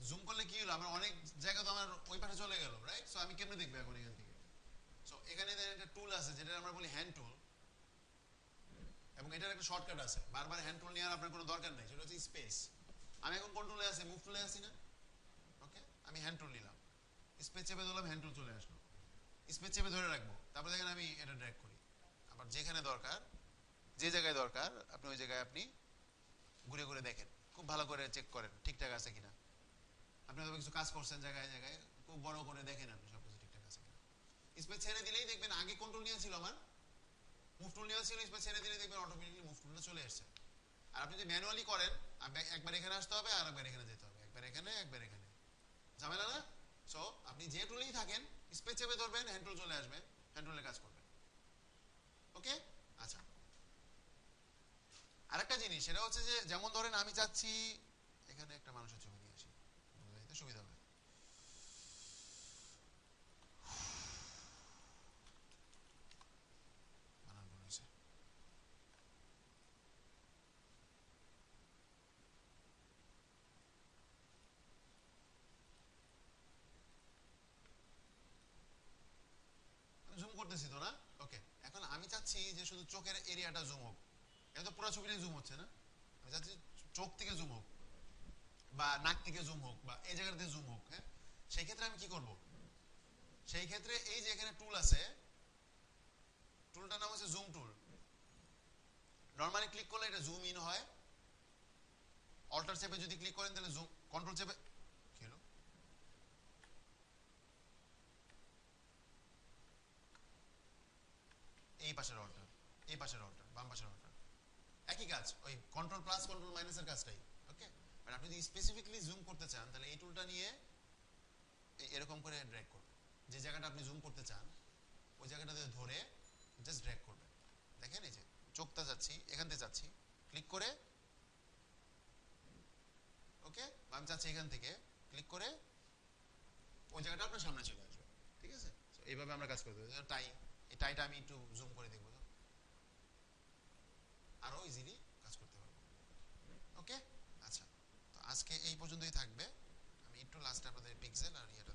জুম করলে কি হলো, আমার অনেক জায়গা তো আমার ওই পাশে চলে গেল, রাইট? সো আমি কেমনে দেখবো এখন এখান থেকে? সো এখানে একটা টুল আছে যেটা আমরা বলি হ্যান্ড টুল, এবং এটার একটা শর্টকাট আছে, বারবার হ্যান্ড টুল নেওয়ার আপনার কোনো দরকার নেই, সেটা হচ্ছে স্পেস। আমি এখন কন্ট্রোলে আছি, মুভ টুলে আছি না, ওকে, আমি হ্যান্ড টুল নিলাম, স্পেস চেপে ধরলাম, হ্যান্ড টুল চলে আসলো, স্পেস চেপে ধরে রাখবো, তারপরে দেখেন আমি এটা ড্র্যাগ করি, আবার যেখানে দরকার, যে জায়গায় দরকার আপনি ওই জায়গায় আপনি ঘুরে ঘুরে দেখেন, খুব ভালো করে চেক করেন ঠিকঠাক আছে কিনা। আপনি হয়তো কিছু কাজ করছেন জায়গায় জায়গায়, খুব বড় করে দেখেন আপনি সবকিছু ঠিকঠাক আছে কিনা। স্পেস ছেড়ে দিলেই দেখবেন, আগে কন্ট্রোল নিয়ে ছিল আমার, মুভ টুল নিয়ে ছিল, স্পেস ছেড়ে দিলেই দেখবেন অটোমেটিকলি মুভ টুলটা চলে আসছে। আর আপনি যদি ম্যানুয়ালি করেন, একবার এখানে আসতে হবে আর একবার এখানে যেতে হবে, একবার এখানে একবার এখানে, ঝামেলা না? সো আপনি যে টুলেই থাকেন স্পেস চেপে ধরবেন, হ্যান্ড টুল চলে আসবে, হ্যান্ড টুলে কাজ করবেন। ওকে, আচ্ছা। আরেকটা জিনিস সেটা হচ্ছে যে, যেমন ধরেন আমি চাচ্ছি এখানে একটা মানুষের ছবি নিয়ে আসি, বুঝতে সুবিধা হবে। বানান ভুল হয়েছে। জুম করতেছি তো না, ওকে। এখন আমি চাচ্ছি যে শুধু চোখের এরিয়াটা জুম হোক, এটা তো পুরো ছবিটাই জুম হচ্ছে না, আমি চাচ্ছি চোখ থেকে জুম হোক বা নাক থেকে জুম হোক বা এই জায়গাতে জুম হোক। হ্যাঁ, সেই ক্ষেত্রে আমি কি করব? সেই ক্ষেত্রে এই যে এখানে টুল আছে, টুলটার নাম হচ্ছে জুম টুল। নরমালি ক্লিক করলে এটা জুম ইন হয়, অল্টার চেপে যদি ক্লিক করেন তাহলে জুম, কন্ট্রোল চেপে কি হলো, এই পাশের অল্টার, এই পাশের অল্টার, বাম পাশের অল্টার, একই কাজ, ওই কন্ট্রোল প্লাস কন্ট্রোল মাইনাসের কাজটাই। ওকে, বাট আপনি যদি স্পেসিফিকলি জুম করতে চান তাহলে এই টুলটা নিয়ে এরকম করে ড্র্যাগ করবেন, যে জায়গাটা আপনি জুম করতে চান ওই জায়গাটাতে ধরে জাস্ট ড্র্যাগ করবেন। দেখেন এই যে চোখটা যাচ্ছি, এখান থেকে যাচ্ছি, ক্লিক করে, ওকে, আমি চাচ্ছি এখান থেকে ক্লিক করে ওই জায়গাটা আপনার সামনে চলে আসবে। ঠিক আছে, এইভাবে আমরা কাজ করতে পারি। টাই, এই টাইটা আমি একটু জুম করে দেখবো, আরো ইজিলি কাজ করতে পারবো। ওকে, আচ্ছা, তো আজকে এই পর্যন্তই থাকবে। আমি একটু লাস্টে আপনাদের পিক্সেল আর ইয়েটা